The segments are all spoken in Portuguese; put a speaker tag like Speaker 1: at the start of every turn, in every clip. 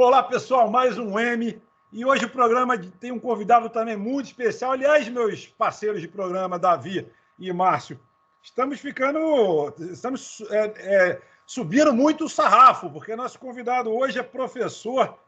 Speaker 1: Olá, pessoal, mais um M. E hoje o programa tem um convidado também muito especial. Aliás, meus parceiros de programa, Davi e Márcio, estamos subindo muito o sarrafo, porque nosso convidado hoje é professor,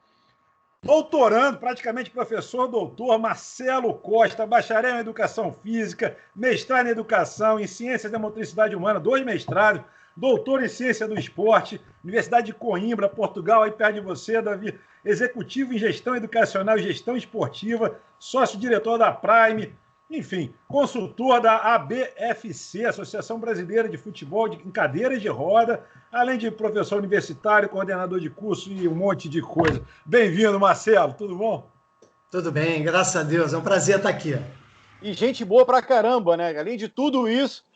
Speaker 1: doutorando, praticamente professor, doutor Marcelo Costa, bacharel em Educação Física, mestrado em Educação, em Ciências da Motricidade Humana, 2 mestrados, doutor em Ciência do Esporte, Universidade de Coimbra, Portugal, aí perto de você, Davi, executivo em Gestão Educacional e Gestão Esportiva, sócio-diretor da Prime, enfim, consultor da ABFC, Associação Brasileira de Futebol em Cadeiras de Roda, além de professor universitário, coordenador de curso e um monte de coisa. Bem-vindo, Marcelo, tudo bom?
Speaker 2: Tudo bem, graças a Deus, é um prazer estar aqui.
Speaker 3: E gente boa pra caramba, né? Além de tudo isso...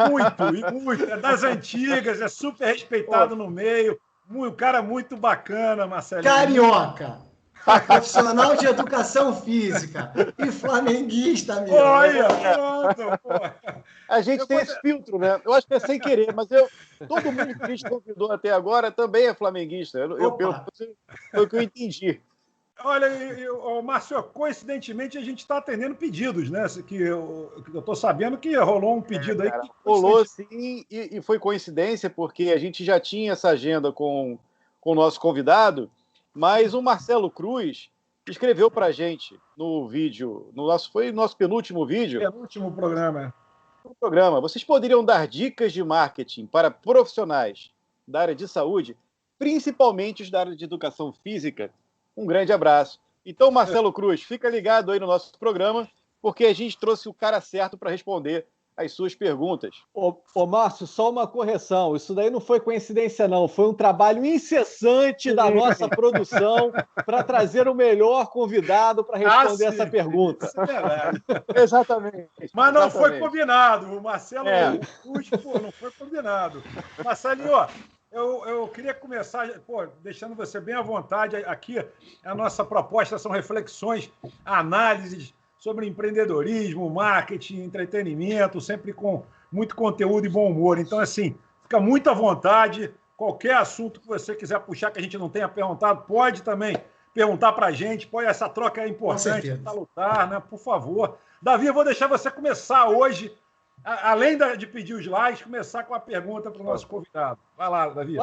Speaker 1: Muito, é das antigas, é super respeitado no meio, um cara muito bacana, Marcelo.
Speaker 2: Carioca, profissional de educação física e flamenguista, meu.
Speaker 1: Olha, pronto,
Speaker 3: A gente tem esse filtro, né? Eu acho que é sem querer, mas todo mundo que a gente convidou até agora também é flamenguista. Foi o que eu entendi.
Speaker 1: Olha, Márcio, coincidentemente a gente está atendendo pedidos, né? Que eu estou sabendo que rolou um pedido aí.
Speaker 3: Rolou sim, e foi coincidência, porque a gente já tinha essa agenda com o nosso convidado, mas o Marcelo Cruz escreveu para a gente no vídeo, foi o nosso penúltimo vídeo.
Speaker 1: Penúltimo programa.
Speaker 3: Vocês poderiam dar dicas de marketing para profissionais da área de saúde, principalmente os da área de educação física? Um grande abraço. Então, Marcelo Cruz, fica ligado aí no nosso programa, porque a gente trouxe o cara certo para responder as suas perguntas.
Speaker 4: Ô, Márcio, só uma correção. Isso daí não foi coincidência, não. Foi um trabalho incessante da nossa produção para trazer o melhor convidado para responder essa pergunta.
Speaker 1: Isso é verdade.
Speaker 3: Exatamente.
Speaker 1: Mas não foi combinado. O Marcelo Cruz, não foi combinado. Marcelinho, eu queria começar, deixando você bem à vontade. Aqui, a nossa proposta são reflexões, análises sobre empreendedorismo, marketing, entretenimento, sempre com muito conteúdo e bom humor. Então, assim, fica muito à vontade. Qualquer assunto que você quiser puxar que a gente não tenha perguntado, pode também perguntar para a gente. Essa troca é importante para lutar, né? Por favor. Davi, eu vou deixar você começar hoje, além de pedir os likes, começar com a pergunta para o nosso convidado. Vai lá, Davi.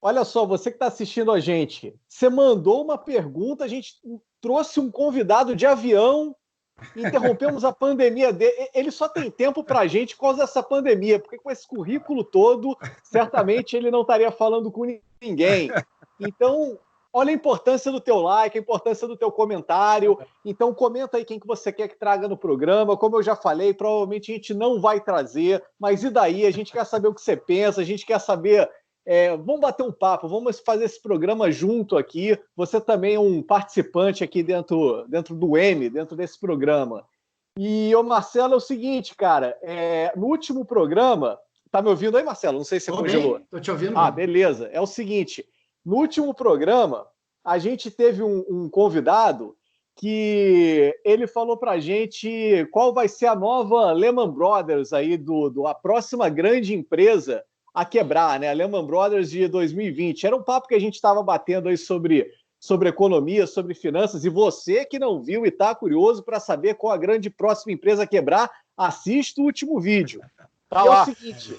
Speaker 4: Olha só, você que está assistindo a gente, você mandou uma pergunta, a gente trouxe um convidado de avião, interrompemos a pandemia dele. Ele só tem tempo para a gente por causa dessa pandemia, porque com esse currículo todo, certamente ele não estaria falando com ninguém. Então, olha a importância do teu like, a importância do teu comentário. Então, comenta aí quem que você quer que traga no programa. Como eu já falei, provavelmente a gente não vai trazer, mas e daí? A gente quer saber o que você pensa, a gente quer saber... vamos bater um papo, vamos fazer esse programa junto aqui. Você também é um participante aqui dentro do M, dentro desse programa. E, Marcelo, é o seguinte, cara, no último programa... Tá me ouvindo aí, Marcelo? Não sei se você congelou.
Speaker 2: Estou te ouvindo.
Speaker 4: Beleza. É o seguinte, no último programa, a gente teve um convidado que ele falou pra gente qual vai ser a nova Lehman Brothers aí, a próxima grande empresa a quebrar, né? A Lehman Brothers de 2020. Era um papo que a gente estava batendo aí sobre economia, sobre finanças, e você que não viu e está curioso para saber qual a grande próxima empresa a quebrar, assista o último vídeo.
Speaker 3: Tá lá.
Speaker 4: É o seguinte,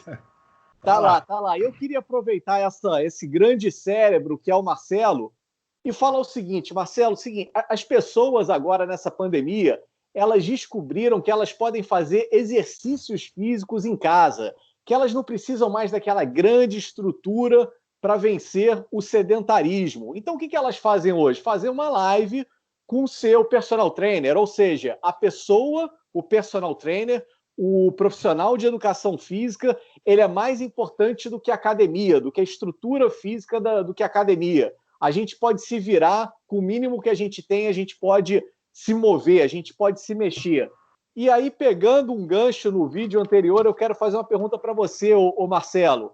Speaker 4: tá lá. Eu queria aproveitar esse grande cérebro que é o Marcelo e falar o seguinte, Marcelo, as pessoas agora nessa pandemia, elas descobriram que elas podem fazer exercícios físicos em casa, que elas não precisam mais daquela grande estrutura para vencer o sedentarismo. Então, o que elas fazem hoje? Fazer uma live com o seu personal trainer, ou seja, a pessoa, o personal trainer, o profissional de educação física, ele é mais importante do que a academia, do que a estrutura física do que a academia. A gente pode se virar, com o mínimo que a gente tem, a gente pode se mover, a gente pode se mexer. E aí, pegando um gancho no vídeo anterior, eu quero fazer uma pergunta para você, ô Marcelo.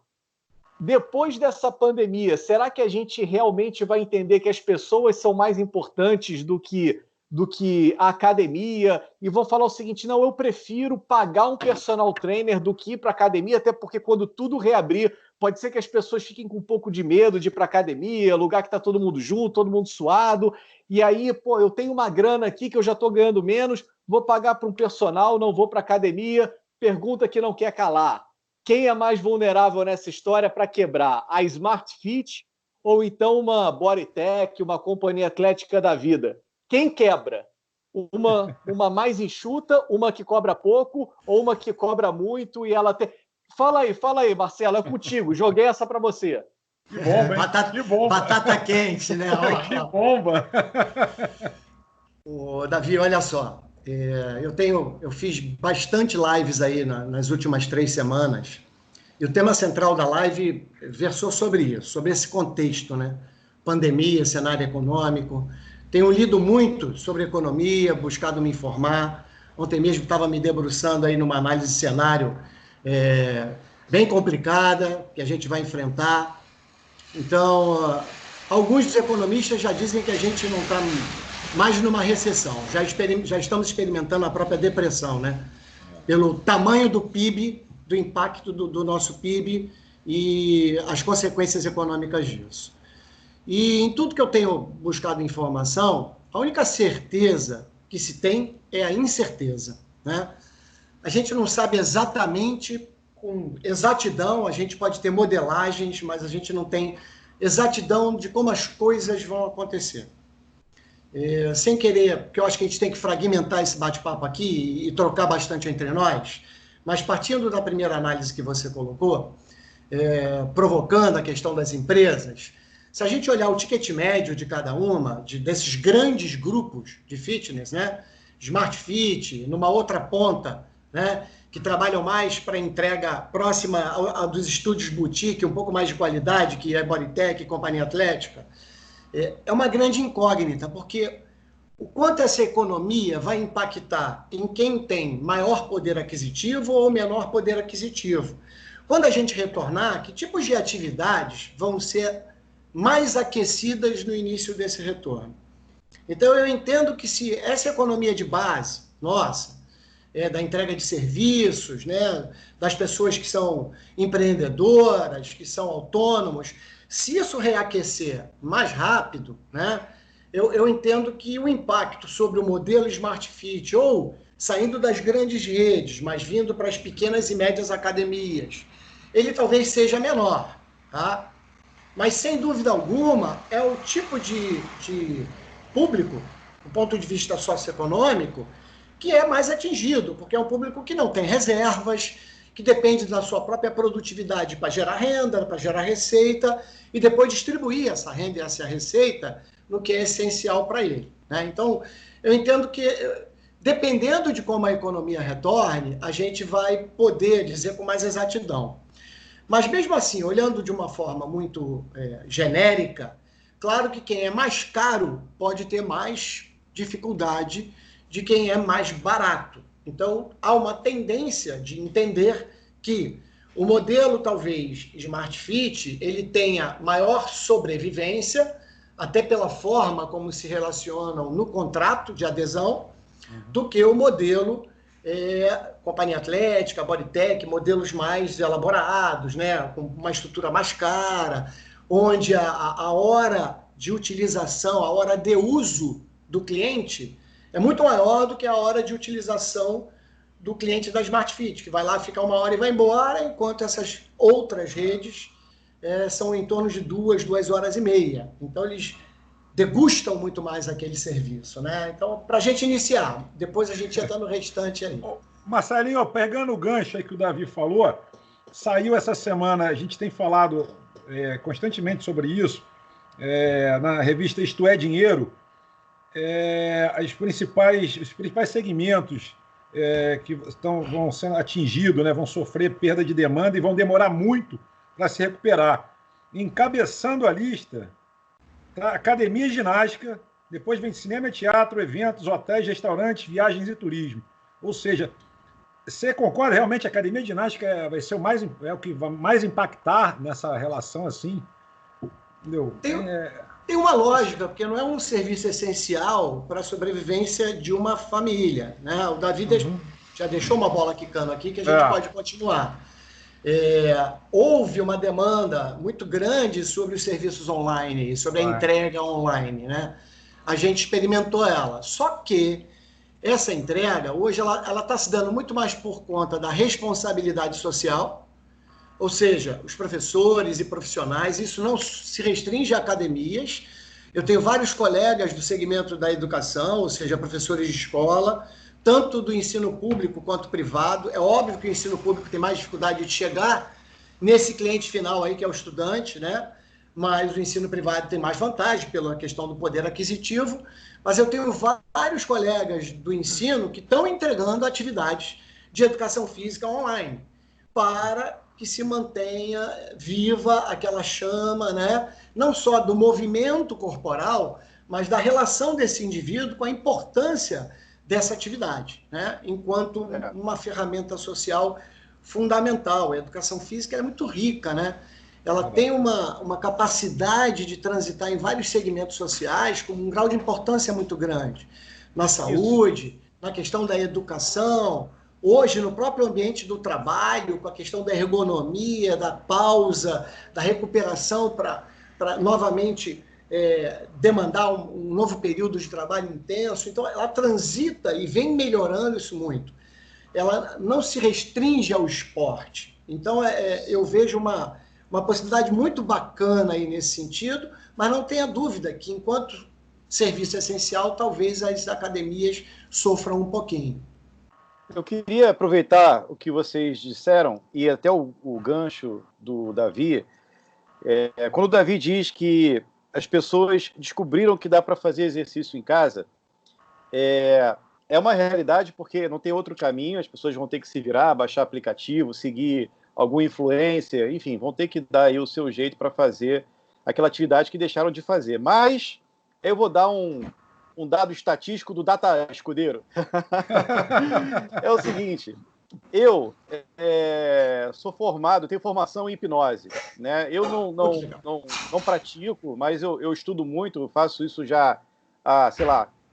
Speaker 4: Depois dessa pandemia, será que a gente realmente vai entender que as pessoas são mais importantes do que do que a academia, e vão falar o seguinte: não, eu prefiro pagar um personal trainer do que ir para a academia, até porque quando tudo reabrir, pode ser que as pessoas fiquem com um pouco de medo de ir para a academia, lugar que está todo mundo junto, todo mundo suado, e aí, pô, eu tenho uma grana aqui que eu já estou ganhando menos, vou pagar para um personal, não vou para a academia. Pergunta que não quer calar: quem é mais vulnerável nessa história para quebrar? A Smart Fit ou então uma Bodytech, uma companhia atlética da vida? Quem quebra? Uma mais enxuta, uma que cobra pouco, ou uma que cobra muito e ela tem... Fala aí, Marcelo, é contigo. Joguei essa para você.
Speaker 1: Que bomba, hein?
Speaker 2: Batata,
Speaker 1: que bomba.
Speaker 2: batata quente, né?
Speaker 1: Que bomba.
Speaker 2: Ô, Davi, olha só. Eu fiz bastante lives aí nas últimas 3 semanas. E o tema central da live versou sobre isso, sobre esse contexto, né? Pandemia, cenário econômico. Tenho lido muito sobre economia, buscado me informar. Ontem mesmo estava me debruçando aí numa análise de cenário bem complicada, que a gente vai enfrentar. Então, alguns dos economistas já dizem que a gente não está mais numa recessão. Já estamos experimentando a própria depressão, né? Pelo tamanho do PIB, do impacto do nosso PIB e as consequências econômicas disso. E em tudo que eu tenho buscado informação, a única certeza que se tem é a incerteza, né? A gente não sabe exatamente, com exatidão, a gente pode ter modelagens, mas a gente não tem exatidão de como as coisas vão acontecer. Sem querer, porque eu acho que a gente tem que fragmentar esse bate-papo aqui e trocar bastante entre nós, mas partindo da primeira análise que você colocou, provocando a questão das empresas, se a gente olhar o ticket médio de cada uma, desses grandes grupos de fitness, né? Smart Fit, numa outra ponta, né? Que trabalham mais para entrega próxima dos estúdios boutique, um pouco mais de qualidade, que é Bodytech e companhia atlética, é uma grande incógnita, porque o quanto essa economia vai impactar em quem tem maior poder aquisitivo ou menor poder aquisitivo. Quando a gente retornar, que tipos de atividades vão ser mais aquecidas no início desse retorno? Então, eu entendo que se essa economia de base, nossa, da entrega de serviços, né, das pessoas que são empreendedoras, que são autônomos, se isso reaquecer mais rápido, né, eu entendo que o impacto sobre o modelo Smart Fit, ou saindo das grandes redes, mas vindo para as pequenas e médias academias, ele talvez seja menor, tá? Mas, sem dúvida alguma, é o tipo de público, do ponto de vista socioeconômico, que é mais atingido, porque é um público que não tem reservas, que depende da sua própria produtividade para gerar renda, para gerar receita, e depois distribuir essa renda e essa receita no que é essencial para ele, né? Então, eu entendo que, dependendo de como a economia retorne, a gente vai poder dizer com mais exatidão. Mas, mesmo assim, olhando de uma forma muito genérica, claro que quem é mais caro pode ter mais dificuldade de quem é mais barato. Então, há uma tendência de entender que o modelo, talvez, Smart Fit, ele tenha maior sobrevivência, até pela forma como se relacionam no contrato de adesão, do que o modelo companhia atlética, Bodytech, modelos mais elaborados, né, com uma estrutura mais cara, onde a hora de utilização, a hora de uso do cliente é muito maior do que a hora de utilização do cliente da Smart Fit, que vai lá ficar 1 hora e vai embora, enquanto essas outras redes são em torno de 2 horas e meia. Então, eles degustam muito mais aquele serviço, né? Então, para a gente iniciar, depois a gente entra no restante aí.
Speaker 1: Marcelinho, pegando o gancho aí que o Davi falou, saiu essa semana, a gente tem falado constantemente sobre isso, na revista Isto é Dinheiro, os principais segmentos que vão sendo atingidos, né, vão sofrer perda de demanda e vão demorar muito para se recuperar. Encabeçando a lista, tá, academia e ginástica, depois vem cinema e teatro, eventos, hotéis, restaurantes, viagens e turismo. Ou seja, você concorda realmente que a academia de ginástica vai ser o que vai mais impactar nessa relação assim? Entendeu?
Speaker 2: Tem uma lógica, porque não é um serviço essencial para a sobrevivência de uma família, né? O Davi já deixou uma bola quicando aqui que a gente pode continuar. Houve uma demanda muito grande sobre os serviços online, sobre a entrega online, né? A gente experimentou ela. Só que essa entrega, hoje, ela está se dando muito mais por conta da responsabilidade social, ou seja, os professores e profissionais, isso não se restringe a academias. Eu tenho vários colegas do segmento da educação, ou seja, professores de escola, tanto do ensino público quanto privado. É óbvio que o ensino público tem mais dificuldade de chegar nesse cliente final aí, que é o estudante, né? Mas o ensino privado tem mais vantagem pela questão do poder aquisitivo. Mas eu tenho vários colegas do ensino que estão entregando atividades de educação física online para que se mantenha viva aquela chama, né? Não só do movimento corporal, mas da relação desse indivíduo com a importância dessa atividade, né? Enquanto uma ferramenta social fundamental. A educação física é muito rica, né? Ela tem uma capacidade de transitar em vários segmentos sociais com um grau de importância muito grande. Na saúde, na questão da educação, hoje no próprio ambiente do trabalho, com a questão da ergonomia, da pausa, da recuperação para novamente demandar um novo período de trabalho intenso. Então, ela transita e vem melhorando isso muito. Ela não se restringe ao esporte. Então, eu vejo uma possibilidade muito bacana aí nesse sentido, mas não tenha dúvida que, enquanto serviço essencial, talvez as academias sofram um pouquinho.
Speaker 3: Eu queria aproveitar o que vocês disseram, e até o gancho do Davi. Quando o Davi diz que as pessoas descobriram que dá para fazer exercício em casa, é uma realidade, porque não tem outro caminho, as pessoas vão ter que se virar, baixar aplicativo, seguir algum influencer, enfim, vão ter que dar aí o seu jeito para fazer aquela atividade que deixaram de fazer. Mas eu vou dar um dado estatístico do Data Escudeiro. É o seguinte, eu sou formado, tenho formação em hipnose, né? Eu não pratico, mas eu estudo muito, eu faço isso já há,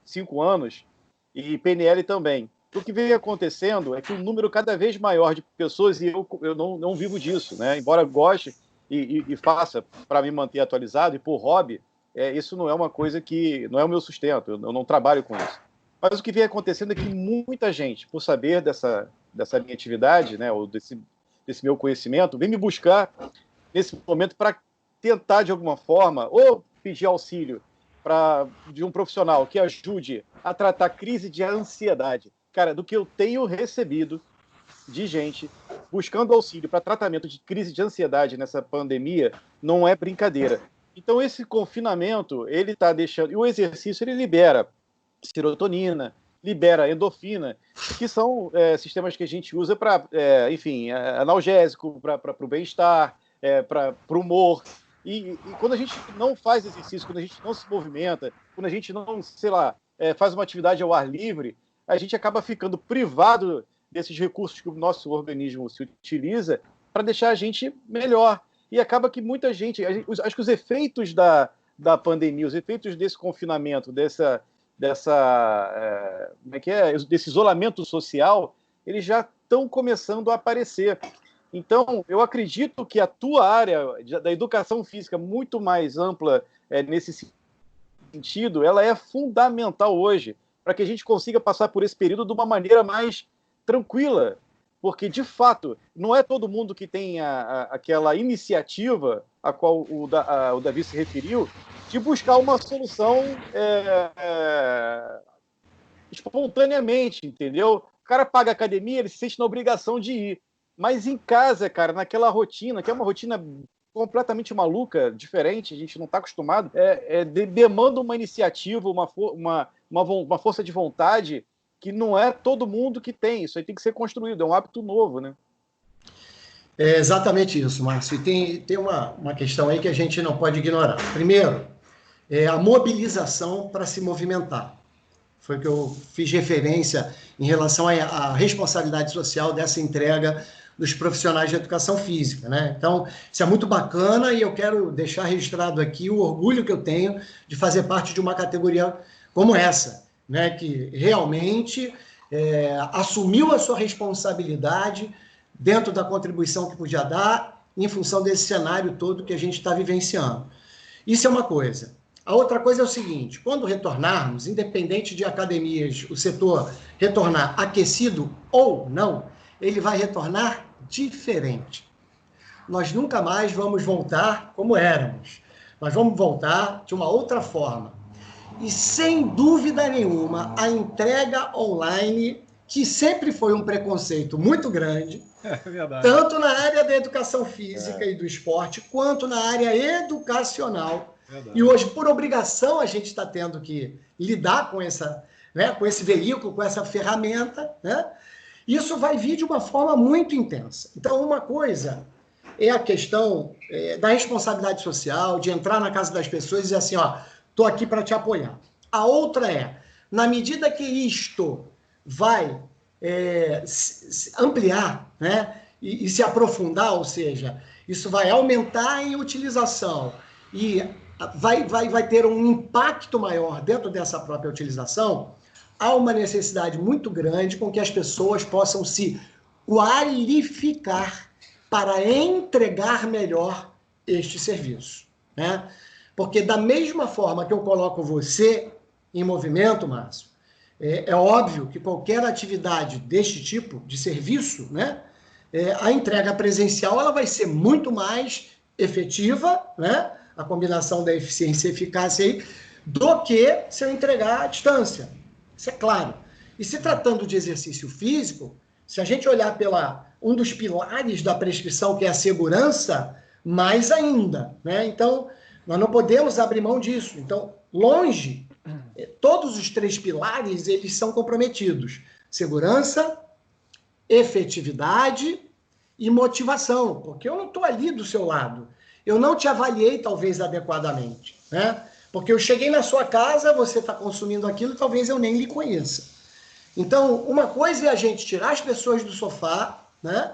Speaker 3: 5 anos, e PNL também. O que vem acontecendo é que um número cada vez maior de pessoas, e eu não vivo disso, né? Embora goste e faça para me manter atualizado e por hobby, isso não é uma coisa que não é o meu sustento, eu não trabalho com isso. Mas o que vem acontecendo é que muita gente, por saber dessa minha atividade, né, ou desse meu conhecimento, vem me buscar nesse momento para tentar, de alguma forma, ou pedir auxílio de um profissional que ajude a tratar crise de ansiedade. Cara, do que eu tenho recebido de gente buscando auxílio para tratamento de crise de ansiedade nessa pandemia, não é brincadeira. Então, esse confinamento, ele está deixando... E o exercício, ele libera serotonina, libera endorfina, que são sistemas que a gente usa para, analgésico, para o bem-estar, para o humor. E quando a gente não faz exercício, quando a gente não se movimenta, quando a gente não, faz uma atividade ao ar livre, a gente acaba ficando privado desses recursos que o nosso organismo se utiliza para deixar a gente melhor. E acaba que muita gente... Acho que os efeitos da pandemia, os efeitos desse confinamento, desse isolamento social, eles já estão começando a aparecer. Então, eu acredito que a tua área da educação física, muito mais ampla nesse sentido, ela é fundamental hoje, para que a gente consiga passar por esse período de uma maneira mais tranquila, porque, de fato, não é todo mundo que tem aquela iniciativa a qual o Davi se referiu, de buscar uma solução espontaneamente, entendeu? O cara paga a academia, ele se sente na obrigação de ir. Mas em casa, cara, naquela rotina, que é uma rotina completamente maluca, diferente, a gente não está acostumado, demanda uma iniciativa, uma força de vontade que não é todo mundo que tem. Isso aí tem que ser construído, é um hábito novo, né?
Speaker 2: É exatamente isso, Márcio. E tem uma questão aí que a gente não pode ignorar. Primeiro, a mobilização para se movimentar. Foi o que eu fiz referência em relação à responsabilidade social dessa entrega dos profissionais de educação física, né? Então, isso é muito bacana e eu quero deixar registrado aqui o orgulho que eu tenho de fazer parte de uma categoria como essa, né? Que realmente assumiu a sua responsabilidade dentro da contribuição que podia dar em função desse cenário todo que a gente está vivenciando. Isso é uma coisa. A outra coisa é o seguinte, quando retornarmos, independente de academias, o setor retornar aquecido ou não, ele vai retornar diferente. Nós nunca mais vamos voltar como éramos. Nós vamos voltar de uma outra forma. E, sem dúvida nenhuma, a entrega online, que sempre foi um preconceito muito grande, tanto na área da educação física e do esporte, quanto na área educacional. Verdade. E hoje, por obrigação, a gente está tendo que lidar com com esse veículo, com essa ferramenta, né? Isso vai vir de uma forma muito intensa. Então, uma coisa é a questão da responsabilidade social, de entrar na casa das pessoas e dizer assim, ó, estou aqui para te apoiar. A outra é, na medida que isto vai ampliar, né, e se aprofundar, ou seja, isso vai aumentar em utilização e vai ter um impacto maior dentro dessa própria utilização, há uma necessidade muito grande com que as pessoas possam se qualificar para entregar melhor este serviço, né? Porque da mesma forma que eu coloco você em movimento, Márcio, é óbvio que qualquer atividade deste tipo de serviço, né, a entrega presencial ela vai ser muito mais efetiva, né, a combinação da eficiência e eficácia aí, do que se eu entregar à distância. Isso é claro. E se tratando de exercício físico, se a gente olhar um dos pilares da prescrição, que é a segurança, mais ainda, né? Então, nós não podemos abrir mão disso. Então, longe, todos os 3 pilares, eles são comprometidos. Segurança, efetividade e motivação, porque eu não estou ali do seu lado. Eu não te avaliei, talvez, adequadamente, né? Porque eu cheguei na sua casa, você está consumindo aquilo, talvez eu nem lhe conheça. Então, uma coisa é a gente tirar as pessoas do sofá, né?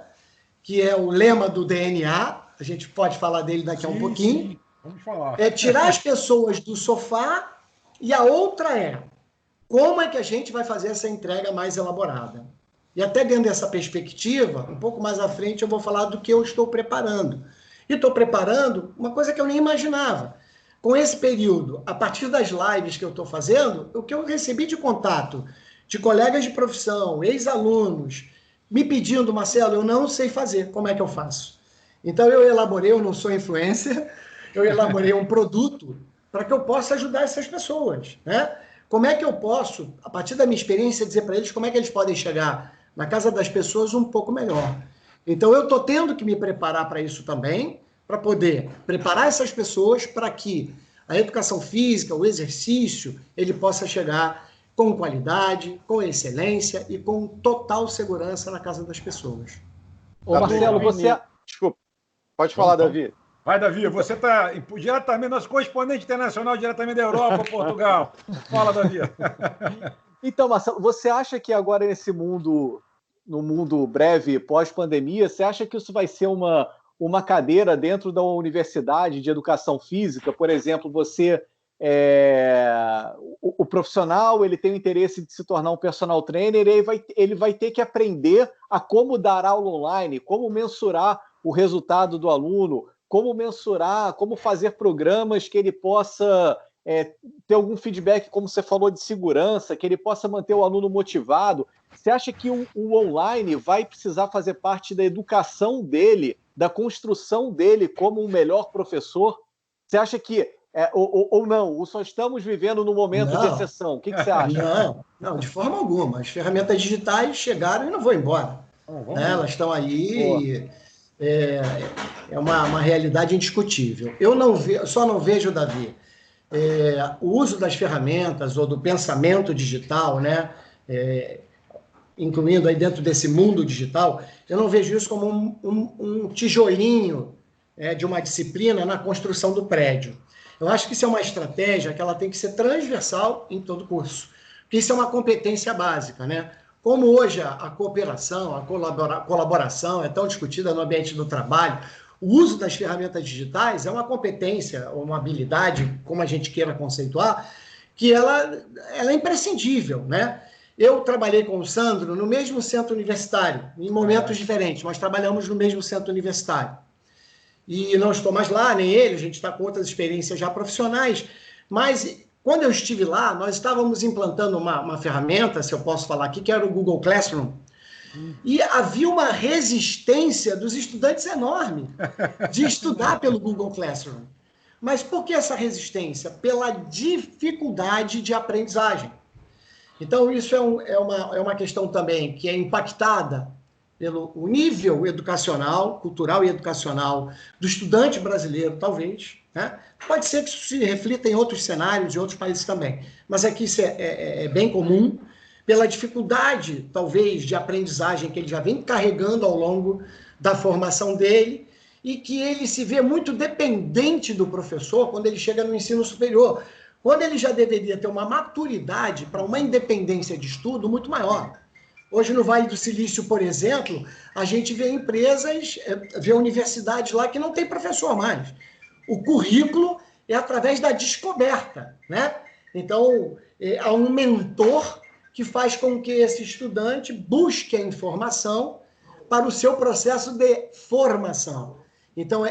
Speaker 2: Que é o lema do DNA, a gente pode falar dele daqui a um pouquinho.
Speaker 1: Sim. Vamos falar.
Speaker 2: É tirar as pessoas do sofá, e a outra é como é que a gente vai fazer essa entrega mais elaborada. E até dentro dessa perspectiva, um pouco mais à frente, eu vou falar do que eu estou preparando. E estou preparando uma coisa que eu nem imaginava. Com esse período, a partir das lives que eu estou fazendo, o que eu recebi de contato de colegas de profissão, ex-alunos, me pedindo, Marcelo, eu não sei fazer, como é que eu faço? Então eu não sou influencer, eu elaborei um produto para que eu possa ajudar essas pessoas, né? Como é que eu posso, a partir da minha experiência, dizer para eles como é que eles podem chegar na casa das pessoas um pouco melhor? Então, eu estou tendo que me preparar para isso também, para poder preparar essas pessoas para que a educação física, o exercício, ele possa chegar com qualidade, com excelência e com total segurança na casa das pessoas.
Speaker 4: Ô, Marcelo, você...
Speaker 3: Desculpa, pode falar, Davi.
Speaker 1: Vai, Davi, você está diretamente, nosso correspondente internacional, diretamente da Europa, Portugal. Fala, Davi.
Speaker 4: Então, Marcelo, você acha que agora nesse mundo, no mundo breve pós-pandemia, você acha que isso vai ser uma cadeira dentro da universidade de educação física? Por exemplo, o profissional ele tem o interesse de se tornar um personal trainer e ele vai ter que aprender a como dar aula online, como mensurar o resultado do aluno, como mensurar, como fazer programas que ele possa ter algum feedback, como você falou, de segurança, que ele possa manter o aluno motivado. Você acha que o online vai precisar fazer parte da educação dele, da construção dele como um melhor professor? Você acha que, ou não, ou só estamos vivendo num momento de exceção? O que você acha?
Speaker 2: Não, de forma alguma. As ferramentas digitais chegaram e não vão embora. Elas estão aí e é uma realidade indiscutível. Eu só não vejo, Davi, o uso das ferramentas ou do pensamento digital, né, incluindo aí dentro desse mundo digital, eu não vejo isso como um tijolinho de uma disciplina na construção do prédio. Eu acho que isso é uma estratégia que ela tem que ser transversal em todo curso, porque isso é uma competência básica, né? Como hoje a cooperação, a colaboração é tão discutida no ambiente do trabalho, o uso das ferramentas digitais é uma competência, uma habilidade, como a gente queira conceituar, que ela é imprescindível, né? Eu trabalhei com o Sandro no mesmo centro universitário, em momentos diferentes, mas trabalhamos no mesmo centro universitário. E não estou mais lá, nem ele, a gente está com outras experiências já profissionais, mas quando eu estive lá, nós estávamos implantando uma ferramenta, se eu posso falar aqui, que era o Google Classroom, e havia uma resistência dos estudantes enorme de estudar pelo Google Classroom. Mas por que essa resistência? Pela dificuldade de aprendizagem. Então, isso é uma questão também que é impactada pelo nível educacional, cultural e educacional do estudante brasileiro, talvez. Né? Pode ser que isso se reflita em outros cenários de outros países também, mas aqui isso é bem comum, pela dificuldade, talvez, de aprendizagem que ele já vem carregando ao longo da formação dele e que ele se vê muito dependente do professor quando ele chega no ensino superior, quando ele já deveria ter uma maturidade para uma independência de estudo muito maior. Hoje, no Vale do Silício, por exemplo, a gente vê empresas, vê universidades lá que não tem professor mais. O currículo é através da descoberta, né? Então, há um mentor que faz com que esse estudante busque a informação para o seu processo de formação. Então,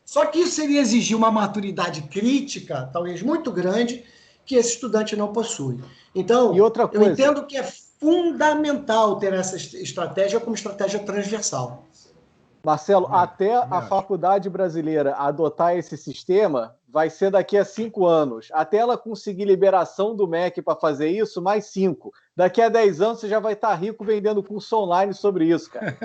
Speaker 2: só que isso seria exigir uma maturidade crítica, talvez muito grande, que esse estudante não possui. Então,
Speaker 4: e outra coisa,
Speaker 2: eu entendo que é fundamental ter essa estratégia como estratégia transversal.
Speaker 4: Marcelo, até a faculdade brasileira adotar esse sistema, vai ser daqui a 5 anos. Até ela conseguir liberação do MEC para fazer isso, mais 5. Daqui a 10 anos você já vai estar rico vendendo curso online sobre isso, cara.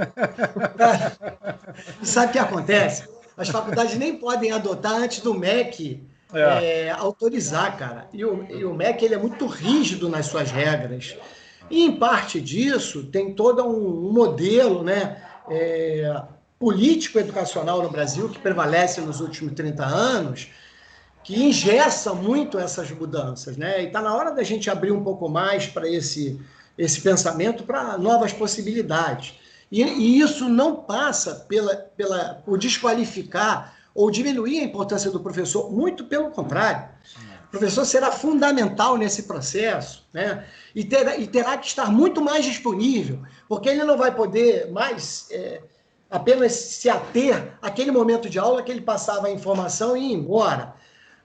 Speaker 2: Sabe o que acontece? As faculdades nem podem adotar antes do MEC autorizar, cara. E o MEC ele é muito rígido nas suas regras. E, em parte disso, tem todo um modelo, né, político-educacional no Brasil, que prevalece nos últimos 30 anos, que engessa muito essas mudanças, né? E está na hora da gente abrir um pouco mais para esse pensamento, para novas possibilidades. E isso não passa por desqualificar ou diminuir a importância do professor, muito pelo contrário. O professor será fundamental nesse processo, né? E terá que estar muito mais disponível, porque ele não vai poder mais apenas se ater àquele momento de aula que ele passava a informação e ir embora.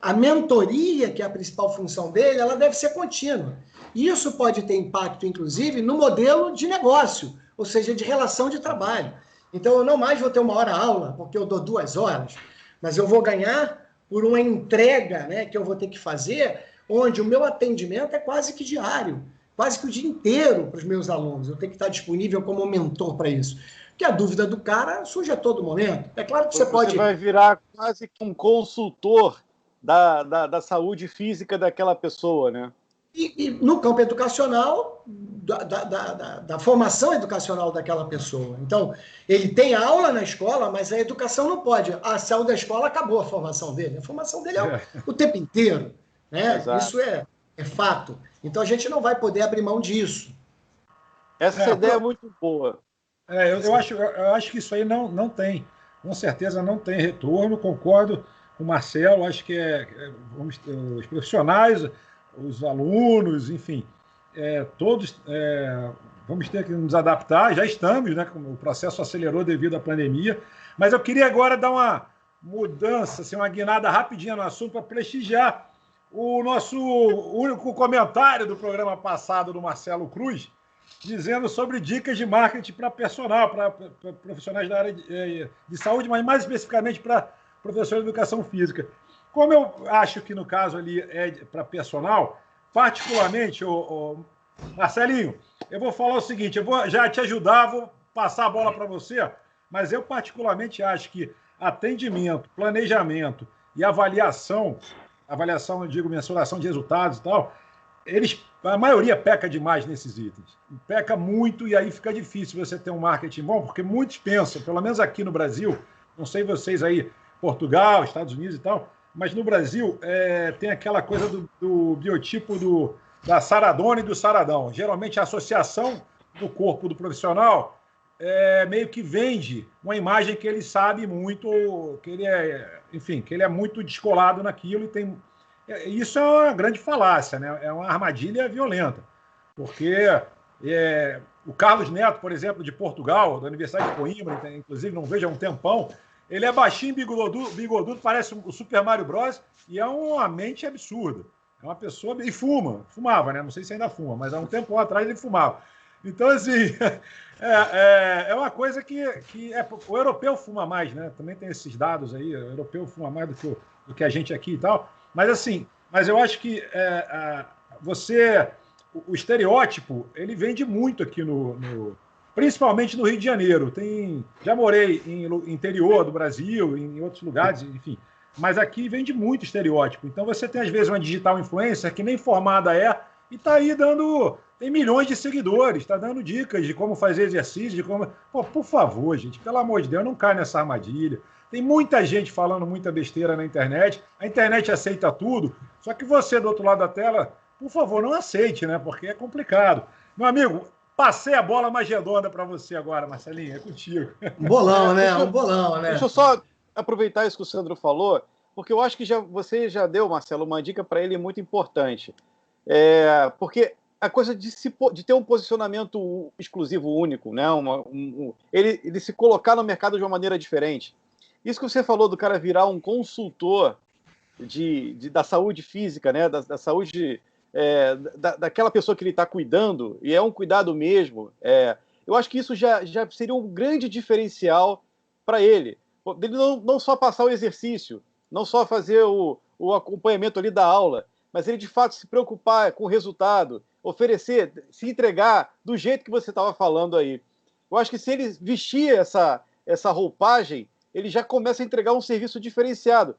Speaker 2: A mentoria, que é a principal função dele, ela deve ser contínua. E isso pode ter impacto, inclusive, no modelo de negócio, ou seja, de relação de trabalho. Então, eu não mais vou ter 1 hora aula, porque eu dou 2 horas, mas eu vou ganhar por uma entrega, né, que eu vou ter que fazer, onde o meu atendimento é quase que diário, quase que o dia inteiro para os meus alunos. Eu tenho que estar disponível como mentor para isso. Porque a dúvida do cara surge a todo momento. É claro que você pode...
Speaker 3: Você vai virar quase que um consultor da saúde física daquela pessoa, né?
Speaker 2: E no campo educacional, da formação educacional daquela pessoa. Então, ele tem aula na escola, mas a educação não pode. Saiu da escola, acabou a formação dele. A formação dele é o tempo inteiro. Né? Isso é fato. Então, a gente não vai poder abrir mão disso.
Speaker 3: Essa ideia é muito boa.
Speaker 1: Eu acho que isso aí não tem. Com certeza não tem retorno. Concordo com o Marcelo. Acho que os profissionais... os alunos, enfim, todos vamos ter que nos adaptar, já estamos, né? O processo acelerou devido à pandemia, mas eu queria agora dar uma mudança, assim, uma guinada rapidinha no assunto para prestigiar o nosso único comentário do programa passado do Marcelo Cruz, dizendo sobre dicas de marketing para personal, para profissionais da área de saúde, mas mais especificamente para professores de educação física. Como eu acho que no caso ali é para personal, particularmente, Marcelinho, eu vou falar o seguinte, eu vou já te ajudar, vou passar a bola para você, mas eu particularmente acho que atendimento, planejamento e avaliação, eu digo mensuração de resultados e tal, a maioria peca demais nesses itens. Peca muito e aí fica difícil você ter um marketing bom, porque muitos pensam, pelo menos aqui no Brasil, não sei vocês aí, Portugal, Estados Unidos e tal, mas no Brasil tem aquela coisa do biotipo da saradona e do saradão. Geralmente a associação do corpo do profissional meio que vende uma imagem que ele sabe muito, que ele é muito descolado naquilo e tem. Isso é uma grande falácia, né? É uma armadilha violenta, porque o Carlos Neto, por exemplo, de Portugal, da Universidade de Coimbra, inclusive não vejo há um tempão, ele é baixinho, bigodudo, parece o Super Mario Bros. E é uma mente absurda. É uma pessoa. E fumava, né? Não sei se ainda fuma, mas há um tempo atrás ele fumava. Então, assim, é uma coisa que o europeu fuma mais, né? Também tem esses dados aí. O europeu fuma mais do que a gente aqui e tal. Mas, assim, eu acho que o estereótipo, ele vende muito aqui principalmente no Rio de Janeiro. Já morei em interior do Brasil, em outros lugares, enfim. Mas aqui vende muito estereótipo. Então você tem, às vezes, uma digital influencer que nem formada e está aí tem milhões de seguidores, está dando dicas de como fazer exercício, de como. Pô, por favor, gente, pelo amor de Deus, não cai nessa armadilha. Tem muita gente falando muita besteira na internet. A internet aceita tudo. Só que você, do outro lado da tela, por favor, não aceite, né? Porque é complicado. Meu amigo, passei a bola mais redonda para você agora, Marcelinho. É contigo.
Speaker 2: Um bolão, né? Um bolão, né?
Speaker 3: Deixa eu só aproveitar isso que o Sandro falou, porque eu acho que você já deu, Marcelo, uma dica para ele muito importante. Porque a coisa de ter um posicionamento exclusivo, único, né? Ele se colocar no mercado de uma maneira diferente. Isso que você falou do cara virar um consultor da saúde física, né? Da saúde daquela pessoa que ele está cuidando, e é um cuidado mesmo, eu acho que isso já seria um grande diferencial para ele. Ele não só passar o exercício, não só fazer o acompanhamento ali da aula, mas ele de fato se preocupar com o resultado, oferecer, se entregar do jeito que você estava falando aí. Eu acho que se ele vestir essa roupagem, ele já começa a entregar um serviço diferenciado.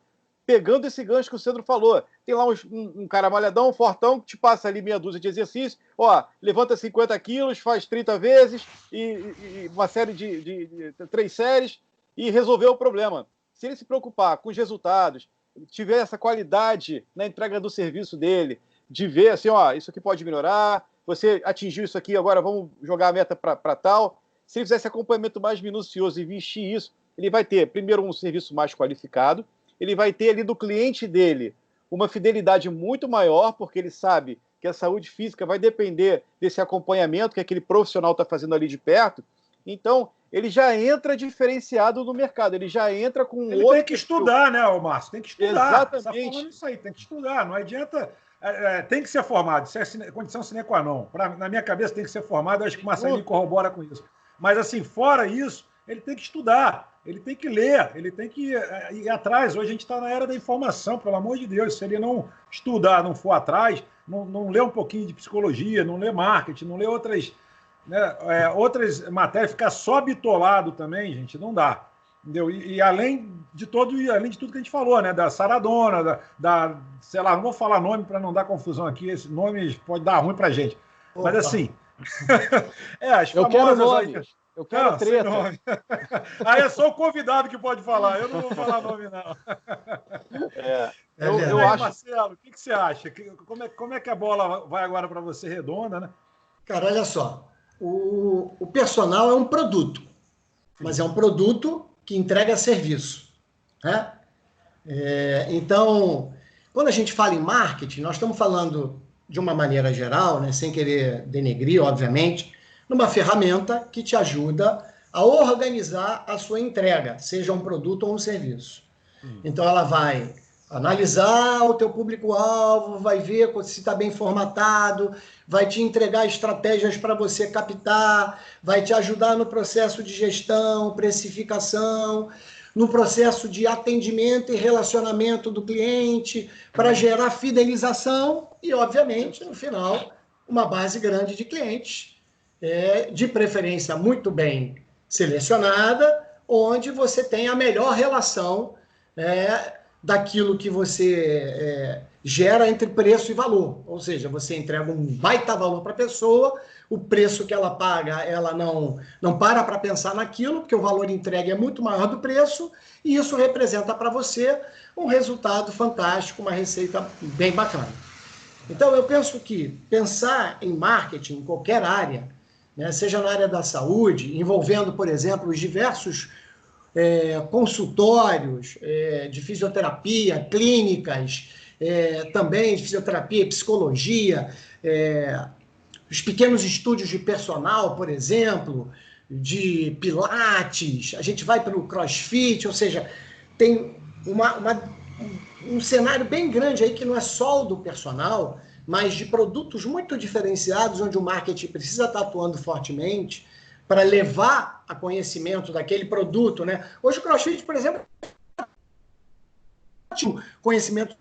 Speaker 3: Pegando esse gancho que o Sandro falou, tem lá um cara malhadão, um fortão, que te passa ali meia dúzia de exercícios, levanta 50 quilos, faz 30 vezes, e uma série de 3 séries, e resolveu o problema. Se ele se preocupar com os resultados, tiver essa qualidade na entrega do serviço dele, de ver assim, isso aqui pode melhorar, você atingiu isso aqui, agora vamos jogar a meta para tal. Se ele fizer esse acompanhamento mais minucioso e investir isso, ele vai ter, primeiro, um serviço mais qualificado, ele vai ter ali do cliente dele uma fidelidade muito maior, porque ele sabe que a saúde física vai depender desse acompanhamento que aquele profissional está fazendo ali de perto. Então, ele já entra diferenciado no mercado, ele já entra com
Speaker 1: ele outro... Tem que estudar, né, Márcio? Tem que estudar.
Speaker 3: Exatamente.
Speaker 1: Você está falando isso aí, tem que estudar. Não adianta... tem que ser formado, isso é condição sine qua non. Na minha cabeça tem que ser formado, acho que o Marcelinho corrobora com isso. Mas, assim, fora isso, ele tem que estudar, ele tem que ler, ele tem que ir atrás. Hoje a gente está na era da informação, pelo amor de Deus. Se ele não estudar, não for atrás, não ler um pouquinho de psicologia, não ler marketing, não ler outras matérias, ficar só bitolado também, gente, não dá. Entendeu? E além de tudo que a gente falou, né? Da saradona, sei lá, não vou falar nome para não dar confusão aqui, esse nome pode dar ruim pra gente. Opa. Mas assim, as famosas...
Speaker 4: Eu quero nomes. Eu quero treta.
Speaker 1: Aí é só o convidado que pode falar, eu não vou falar nome, não.
Speaker 3: Eu acho...
Speaker 1: Marcelo, o que você acha? Como é que a bola vai agora para você redonda, né?
Speaker 2: Cara, olha só, o personal é um produto, mas é um produto que entrega serviço, né? Então, quando a gente fala em marketing, nós estamos falando de uma maneira geral, né, sem querer denegrir, obviamente, numa ferramenta que te ajuda a organizar a sua entrega, seja um produto ou um serviço. Então, ela vai analisar o teu público-alvo, vai ver se está bem formatado, vai te entregar estratégias para você captar, vai te ajudar no processo de gestão, precificação, no processo de atendimento e relacionamento do cliente, para gerar fidelização e, obviamente, no final, uma base grande de clientes, de preferência muito bem selecionada, onde você tem a melhor relação daquilo que você gera entre preço e valor. Ou seja, você entrega um baita valor para a pessoa, o preço que ela paga, ela não para pensar naquilo, porque o valor entregue é muito maior do preço, e isso representa para você um resultado fantástico, uma receita bem bacana. Então, eu penso que pensar em marketing em qualquer área, né, seja na área da saúde, envolvendo, por exemplo, os diversos consultórios de fisioterapia, clínicas, também de fisioterapia e psicologia, os pequenos estúdios de personal, por exemplo, de pilates, a gente vai para o crossfit, ou seja, tem um cenário bem grande aí que não é só o do personal, mas de produtos muito diferenciados, onde o marketing precisa estar atuando fortemente para levar a conhecimento daquele produto, né? Hoje o CrossFit, por exemplo, conhecimento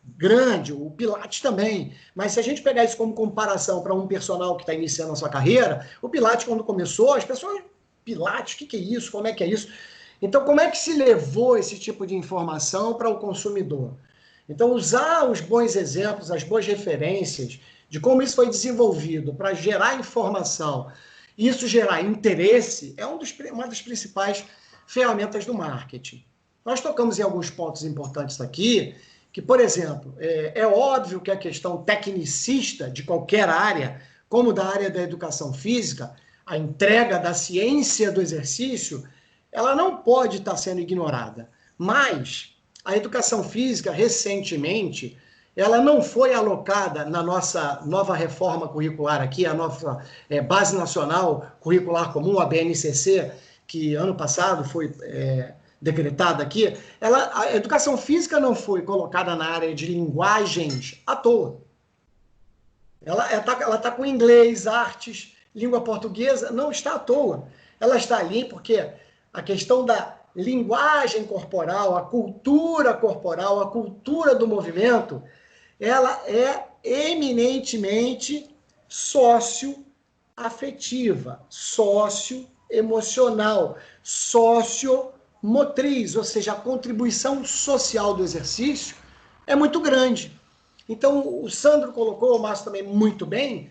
Speaker 2: grande, o Pilates também, mas se a gente pegar isso como comparação para um personal que está iniciando a sua carreira, o Pilates, quando começou, as pessoas, Pilates, o que é isso? Como é que é isso? Então, como é que se levou esse tipo de informação para o consumidor? Então, usar os bons exemplos, as boas referências de como isso foi desenvolvido para gerar informação e isso gerar interesse é uma das principais ferramentas do marketing. Nós tocamos em alguns pontos importantes aqui, que, por exemplo, é óbvio que a questão tecnicista de qualquer área, como da área da educação física, a entrega da ciência do exercício, ela não pode estar sendo ignorada. Mas a educação física, recentemente, ela não foi alocada na nossa nova reforma curricular aqui, a nossa Base Nacional Curricular Comum, a BNCC, que ano passado foi decretada aqui. A educação física não foi colocada na área de linguagens à toa. Ela está com inglês, artes, língua portuguesa, não está à toa. Ela está ali porque a questão da linguagem corporal, a cultura corporal, a cultura do movimento, ela é eminentemente socioafetiva, socioemocional, sociomotriz, ou seja, a contribuição social do exercício é muito grande. Então, o Sandro colocou, o Márcio também muito bem,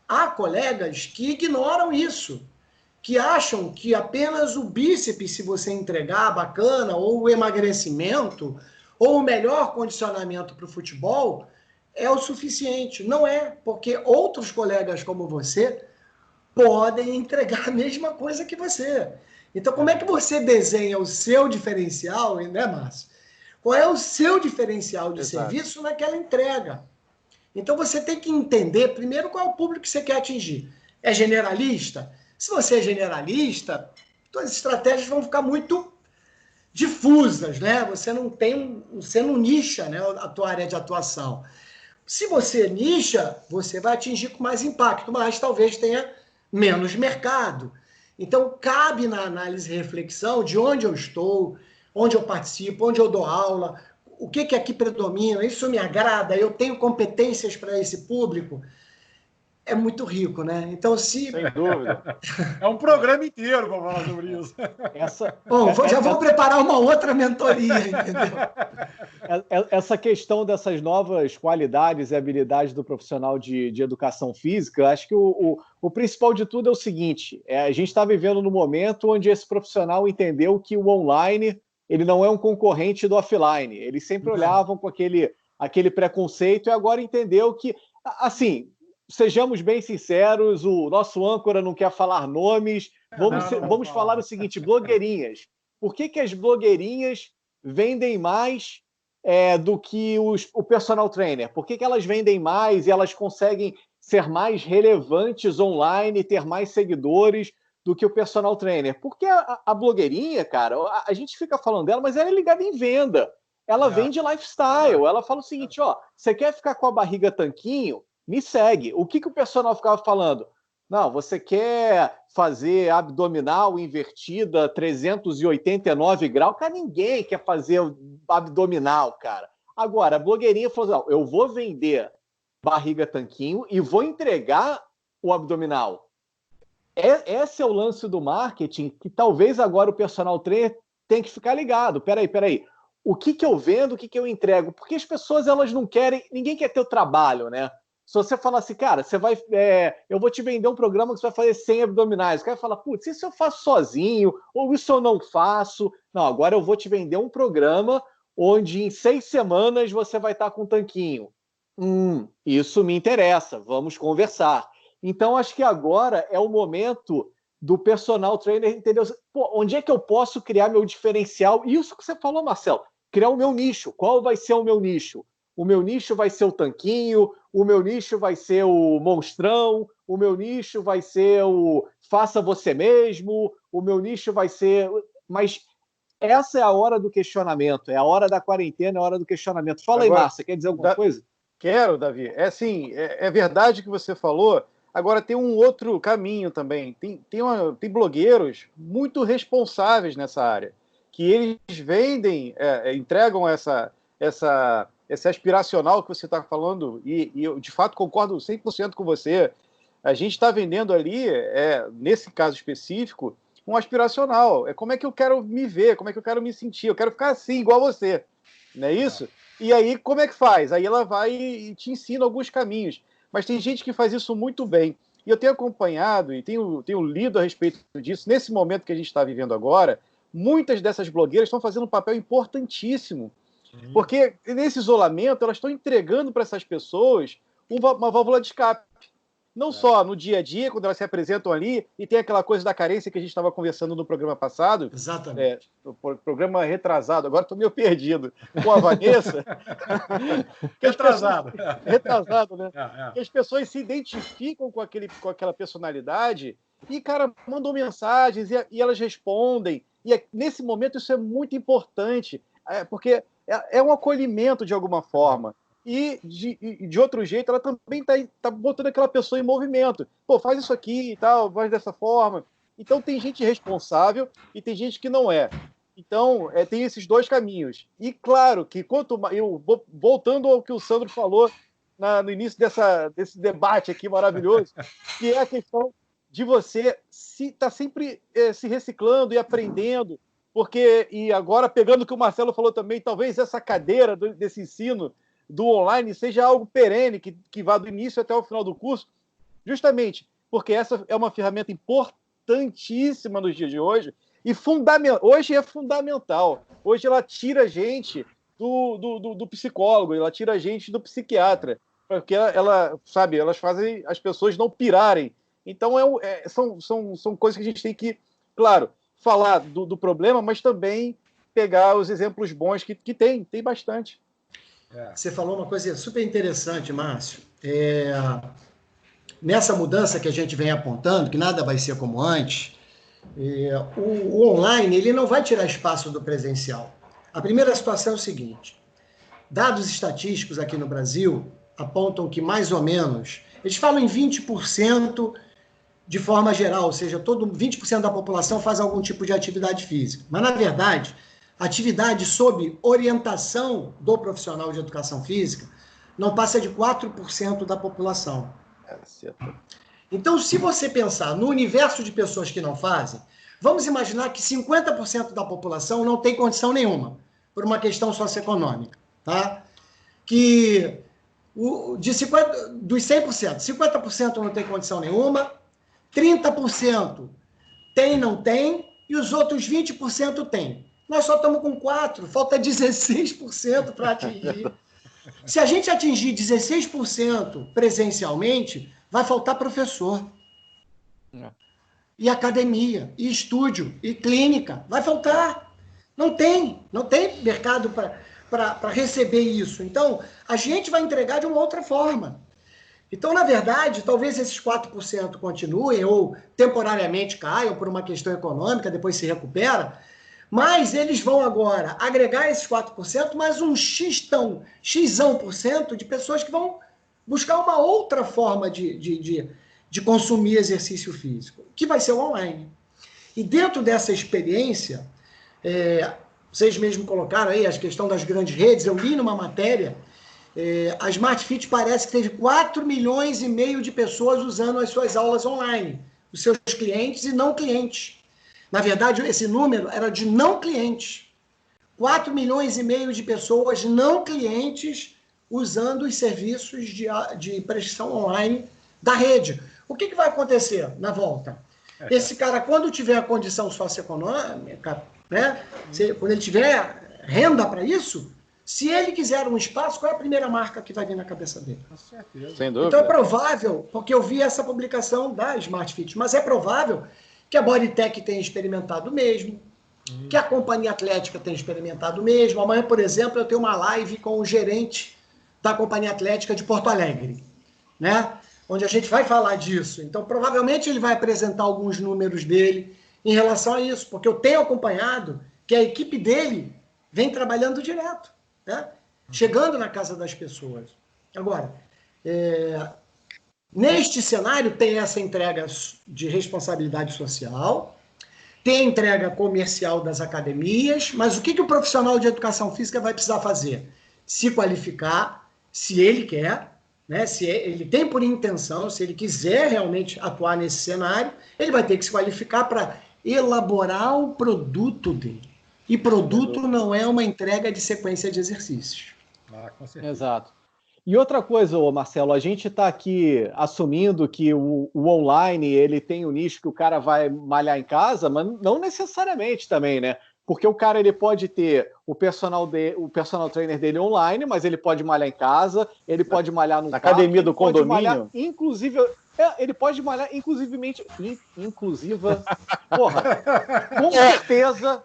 Speaker 2: há colegas que ignoram isso, que acham que apenas o bíceps, se você entregar, bacana, ou o emagrecimento, ou o melhor condicionamento para o futebol, é o suficiente. Não é, porque outros colegas como você podem entregar a mesma coisa que você. Então, como é que você desenha o seu diferencial, né, Márcio? Qual é o seu diferencial de serviço naquela entrega? Então, você tem que entender, primeiro, qual é o público que você quer atingir. É generalista? Se você é generalista, suas estratégias vão ficar muito difusas, né? Você não nicha, né, a tua área de atuação. Se você nicha, você vai atingir com mais impacto, mas talvez tenha menos mercado. Então, cabe na análise e reflexão de onde eu estou, onde eu participo, onde eu dou aula, o que aqui predomina, isso me agrada, eu tenho competências para esse público. É muito rico, né? Então,
Speaker 3: Sem dúvida.
Speaker 1: É um programa inteiro para falar sobre isso.
Speaker 2: Bom, já vou preparar uma outra mentoria, entendeu?
Speaker 4: Essa questão dessas novas qualidades e habilidades do profissional de educação física, eu acho que o principal de tudo é o seguinte, a gente está vivendo num momento onde esse profissional entendeu que o online ele não é um concorrente do offline. Eles sempre olhavam com aquele preconceito e agora entendeu que, assim... Sejamos bem sinceros, o nosso âncora não quer falar nomes. Vamos falar o seguinte, blogueirinhas. Por que as blogueirinhas vendem mais do que o personal trainer? Por que elas vendem mais e elas conseguem ser mais relevantes online, ter mais seguidores do que o personal trainer? Porque a blogueirinha, cara, a gente fica falando dela, mas ela é ligada em venda. Ela vende lifestyle. Ela fala o seguinte, ó, você quer ficar com a barriga tanquinho? Me segue. O que o personal ficava falando? Não, você quer fazer abdominal invertida 389 graus? Cara, ninguém quer fazer abdominal, cara. Agora, a blogueirinha falou assim, eu vou vender barriga tanquinho e vou entregar o abdominal. Esse é o lance do marketing que talvez agora o personal trainer tem que ficar ligado. Peraí. O que eu vendo, o que eu entrego? Porque as pessoas, elas não querem... Ninguém quer ter o trabalho, né? Se você falar assim, cara, eu vou te vender um programa que você vai fazer 100 abdominais. O cara fala, putz, isso eu faço sozinho, ou isso eu não faço. Não, agora eu vou te vender um programa onde em 6 semanas você vai estar com um tanquinho. Isso me interessa, vamos conversar. Então, acho que agora é o momento do personal trainer entender onde é que eu posso criar meu diferencial. Isso que você falou, Marcelo, criar o meu nicho. Qual vai ser o meu nicho? O meu nicho vai ser o tanquinho, o meu nicho vai ser o monstrão, o meu nicho vai ser o faça você mesmo, o meu nicho vai ser... Mas essa é a hora do questionamento, é a hora da quarentena, é a hora do questionamento. Fala aí, Márcia, quer dizer alguma coisa?
Speaker 3: Quero, Davi. É assim, é verdade o que você falou. Agora tem um outro caminho também. Tem blogueiros muito responsáveis nessa área, que eles vendem, entregam esse aspiracional que você está falando, e eu de fato concordo 100% com você. A gente está vendendo ali, nesse caso específico, um aspiracional. É como é que eu quero me ver, como é que eu quero me sentir. Eu quero ficar assim, igual você. Não é isso? E aí, como é que faz? Aí ela vai e te ensina alguns caminhos. Mas tem gente que faz isso muito bem. E eu tenho acompanhado e tenho lido a respeito disso. Nesse momento que a gente está vivendo agora, muitas dessas blogueiras estão fazendo um papel importantíssimo. Porque nesse isolamento, elas estão entregando para essas pessoas uma válvula de escape. Não só no dia a dia, quando elas se apresentam ali, e tem aquela coisa da carência que a gente estava conversando no programa passado.
Speaker 2: Exatamente.
Speaker 3: No programa retrasado, agora estou meio perdido, com a Vanessa.
Speaker 1: Retrasado.
Speaker 3: Retrasado, né? Que as pessoas se identificam com aquela personalidade e, cara, mandam mensagens e elas respondem. E nesse momento isso é muito importante, porque é um acolhimento de alguma forma. E de outro jeito, ela também tá botando aquela pessoa em movimento. Pô, faz isso aqui e tal, faz dessa forma. Então tem gente responsável e tem gente que não é. Então tem esses dois caminhos. E claro que voltando ao que o Sandro falou no início desse debate aqui maravilhoso, que é a questão de você tá sempre se reciclando e aprendendo, porque, e agora pegando o que o Marcelo falou também, talvez essa cadeira desse ensino do online seja algo perene, que vá do início até o final do curso, justamente porque essa é uma ferramenta importantíssima nos dias de hoje, e hoje é fundamental. Hoje ela tira a gente do psicólogo, ela tira a gente do psiquiatra, porque elas fazem as pessoas não pirarem. Então são coisas que a gente tem que, claro, falar do problema, mas também pegar os exemplos bons que tem bastante.
Speaker 2: Você falou uma coisa super interessante, Márcio. Nessa mudança que a gente vem apontando, que nada vai ser como antes, o online ele não vai tirar espaço do presencial. A primeira situação é o seguinte: dados estatísticos aqui no Brasil apontam que mais ou menos, eles falam em 20% de forma geral, ou seja, 20% da população faz algum tipo de atividade física. Mas, na verdade, atividade sob orientação do profissional de educação física não passa de 4% da população. Então, se você pensar no universo de pessoas que não fazem, vamos imaginar que 50% da população não tem condição nenhuma, por uma questão socioeconômica, tá? Que dos 100%, 50% não tem condição nenhuma, 30% tem, não tem, e os outros 20% tem. Nós só estamos com 4%, falta 16% para atingir. Se a gente atingir 16% presencialmente, vai faltar professor. E academia, e estúdio, e clínica. Vai faltar. Não tem mercado para receber isso. Então, a gente vai entregar de uma outra forma. Então, na verdade, talvez esses 4% continuem ou temporariamente caiam por uma questão econômica, depois se recupera, mas eles vão agora agregar esses 4%, mais um xão% de pessoas que vão buscar uma outra forma de consumir exercício físico, que vai ser o online. E dentro dessa experiência, vocês mesmos colocaram aí a questão das grandes redes, eu li numa matéria, a Smart Fit parece que teve 4,5 milhões de pessoas usando as suas aulas online, os seus clientes e não clientes. Na verdade, esse número era de não clientes. 4,5 milhões de pessoas não clientes usando os serviços de prescrição online da rede. O que vai acontecer na volta? Esse cara, quando tiver a condição socioeconômica, né, quando ele tiver renda para isso, Se ele quiser um espaço, qual é a primeira marca que vai vir na cabeça dele?
Speaker 1: Com certeza.
Speaker 3: Sem dúvida.
Speaker 2: Então é provável, porque eu vi essa publicação da Smart Fit, mas é provável que a Bodytech tenha experimentado o mesmo, que a Companhia Atlética tenha experimentado o mesmo. Amanhã, por exemplo, eu tenho uma live com o gerente da Companhia Atlética de Porto Alegre, né? Onde a gente vai falar disso. Então, provavelmente ele vai apresentar alguns números dele em relação a isso, porque eu tenho acompanhado que a equipe dele vem trabalhando direto, né? Chegando na casa das pessoas. Agora, neste cenário tem essa entrega de responsabilidade social, tem a entrega comercial das academias, mas o que o profissional de educação física vai precisar fazer? Se qualificar, se ele quer, né? Se ele tem por intenção, se ele quiser realmente atuar nesse cenário, ele vai ter que se qualificar para elaborar o produto dele. E produto não é uma entrega de sequência de exercícios.
Speaker 1: Com certeza.
Speaker 4: Exato. E outra coisa, Marcelo, a gente está aqui assumindo que o online ele tem um nicho que o cara vai malhar em casa, mas não necessariamente também, né? Porque o cara ele pode ter o personal trainer dele online, mas ele pode malhar em casa, ele pode malhar no
Speaker 3: na academia do condomínio.
Speaker 4: Malhar, inclusive, ele pode malhar inclusiva. Porra, com certeza.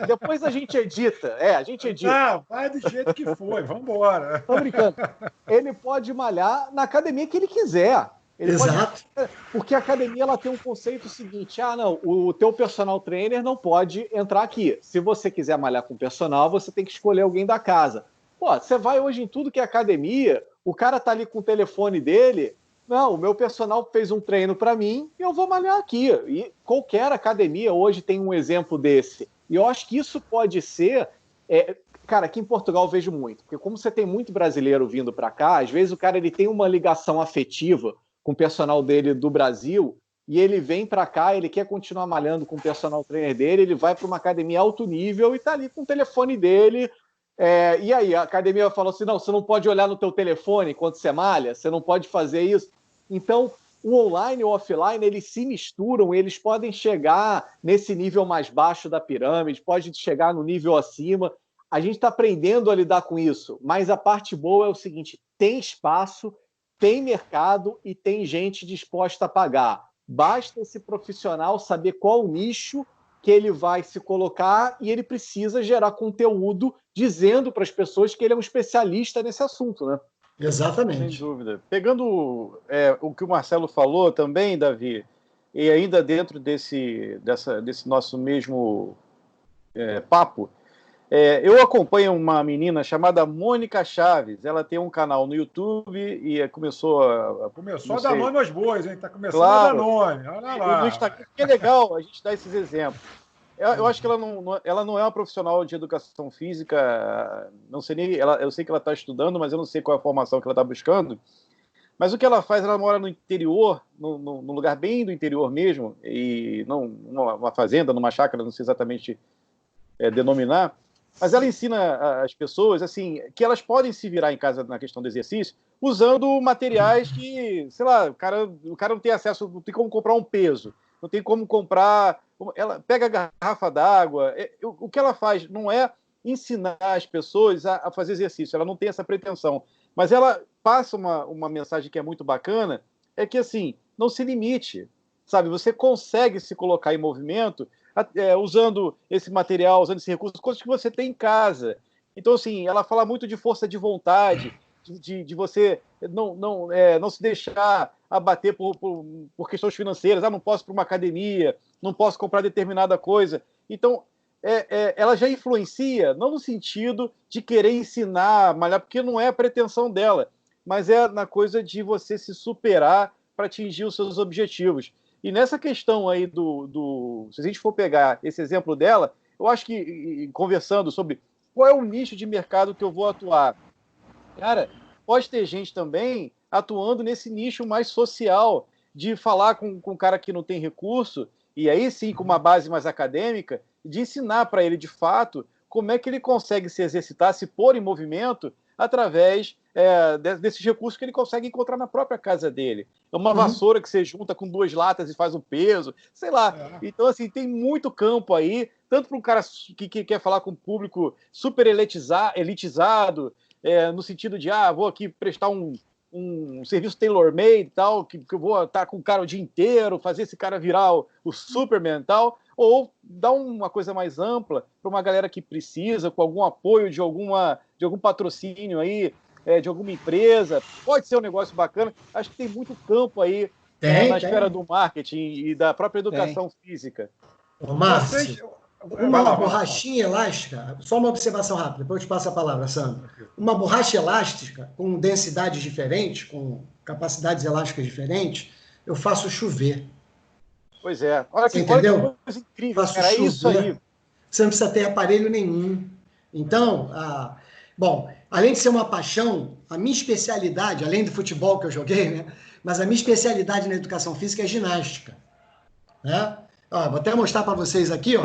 Speaker 4: Depois a gente edita. A gente edita.
Speaker 1: Não, vai do jeito que foi, vamos embora.
Speaker 4: Tô brincando. Ele pode malhar na academia que ele quiser.
Speaker 2: Exato.
Speaker 4: Porque a academia ela tem um conceito seguinte: não, o teu personal trainer não pode entrar aqui. Se você quiser malhar com personal, você tem que escolher alguém da casa. Pô, você vai hoje em tudo que é academia, o cara tá ali com o telefone dele. Não, o meu personal fez um treino para mim e eu vou malhar aqui. E qualquer academia hoje tem um exemplo desse. E eu acho que isso pode ser... Cara, aqui em Portugal eu vejo muito. Porque como você tem muito brasileiro vindo para cá, às vezes o cara ele tem uma ligação afetiva com o personal dele do Brasil e ele vem para cá, ele quer continuar malhando com o personal trainer dele, ele vai para uma academia alto nível e tá ali com o telefone dele... e aí, a academia falou assim, não, você não pode olhar no teu telefone enquanto você malha, você não pode fazer isso. Então, o online e o offline, eles se misturam, eles podem chegar nesse nível mais baixo da pirâmide, pode chegar no nível acima. A gente está aprendendo a lidar com isso, mas a parte boa é o seguinte, tem espaço, tem mercado e tem gente disposta a pagar. Basta esse profissional saber qual o nicho que ele vai se colocar e ele precisa gerar conteúdo dizendo para as pessoas que ele é um especialista nesse assunto, né?
Speaker 2: Exatamente.
Speaker 3: Sem dúvida. Pegando o que o Marcelo falou também, Davi, e ainda dentro desse nosso mesmo papo, eu acompanho uma menina chamada Mônica Chaves. Ela tem um canal no YouTube e começou a
Speaker 1: dar nome aos bois, hein? Tá começando
Speaker 3: claro,
Speaker 1: a dar nome. Olha lá.
Speaker 3: No Instagram, que é legal a gente dar esses exemplos. Eu acho que ela não é uma profissional de educação física, não sei nem, eu sei que ela está estudando, mas eu não sei qual é a formação que ela está buscando. Mas o que ela faz, ela mora no interior, num lugar bem do interior mesmo, e não numa fazenda, numa chácara, não sei exatamente denominar, mas ela ensina as pessoas assim que elas podem se virar em casa na questão do exercício usando materiais que, sei lá, o cara não tem acesso, não tem como comprar um peso, não tem como comprar... Ela pega a garrafa d'água. O que ela faz não é ensinar as pessoas a fazer exercício, ela não tem essa pretensão, mas ela passa uma mensagem que é muito bacana, é que assim, não se limite, sabe? Você consegue se colocar em movimento usando esse material, usando esse recurso, coisas que você tem em casa. Então, assim, ela fala muito de força de vontade, de você não se deixar abater por questões financeiras. Não posso ir para uma academia, não posso comprar determinada coisa. Então, ela já influencia, não no sentido de querer ensinar, malhar, porque não é a pretensão dela, mas é na coisa de você se superar para atingir os seus objetivos. E nessa questão aí se a gente for pegar esse exemplo dela, eu acho que, conversando sobre qual é o nicho de mercado que eu vou atuar, cara, pode ter gente também atuando nesse nicho mais social, de falar com um cara que não tem recurso, e aí sim, com uma base mais acadêmica, de ensinar para ele, de fato, como é que ele consegue se exercitar, se pôr em movimento, através desses recursos que ele consegue encontrar na própria casa dele. É uma vassoura que você junta com 2 latas e faz um peso, sei lá. Então, assim, tem muito campo aí, tanto para um cara que quer falar com um público super elitizado, no sentido de, vou aqui prestar um serviço tailor-made e tal, que eu vou estar com o cara o dia inteiro, fazer esse cara virar o Superman e tal, ou dar uma coisa mais ampla para uma galera que precisa, com algum apoio de algum patrocínio aí, de alguma empresa. Pode ser um negócio bacana. Acho que tem muito campo aí na esfera do marketing e da própria educação física.
Speaker 2: Ô, Márcio, uma borrachinha elástica, só uma observação rápida, depois eu te passo a palavra, Sandro. Uma borracha elástica com densidades diferentes, com capacidades elásticas diferentes, eu faço chover.
Speaker 3: Pois é. Olha que
Speaker 2: entendeu?
Speaker 3: Coisa incrível,
Speaker 2: faço
Speaker 3: cara. É isso aí.
Speaker 2: Você não precisa ter aparelho nenhum. Então, bom, além de ser uma paixão, a minha especialidade, além do futebol que eu joguei, né? Mas a minha especialidade na educação física é ginástica. Né? Vou até mostrar para vocês aqui, ó.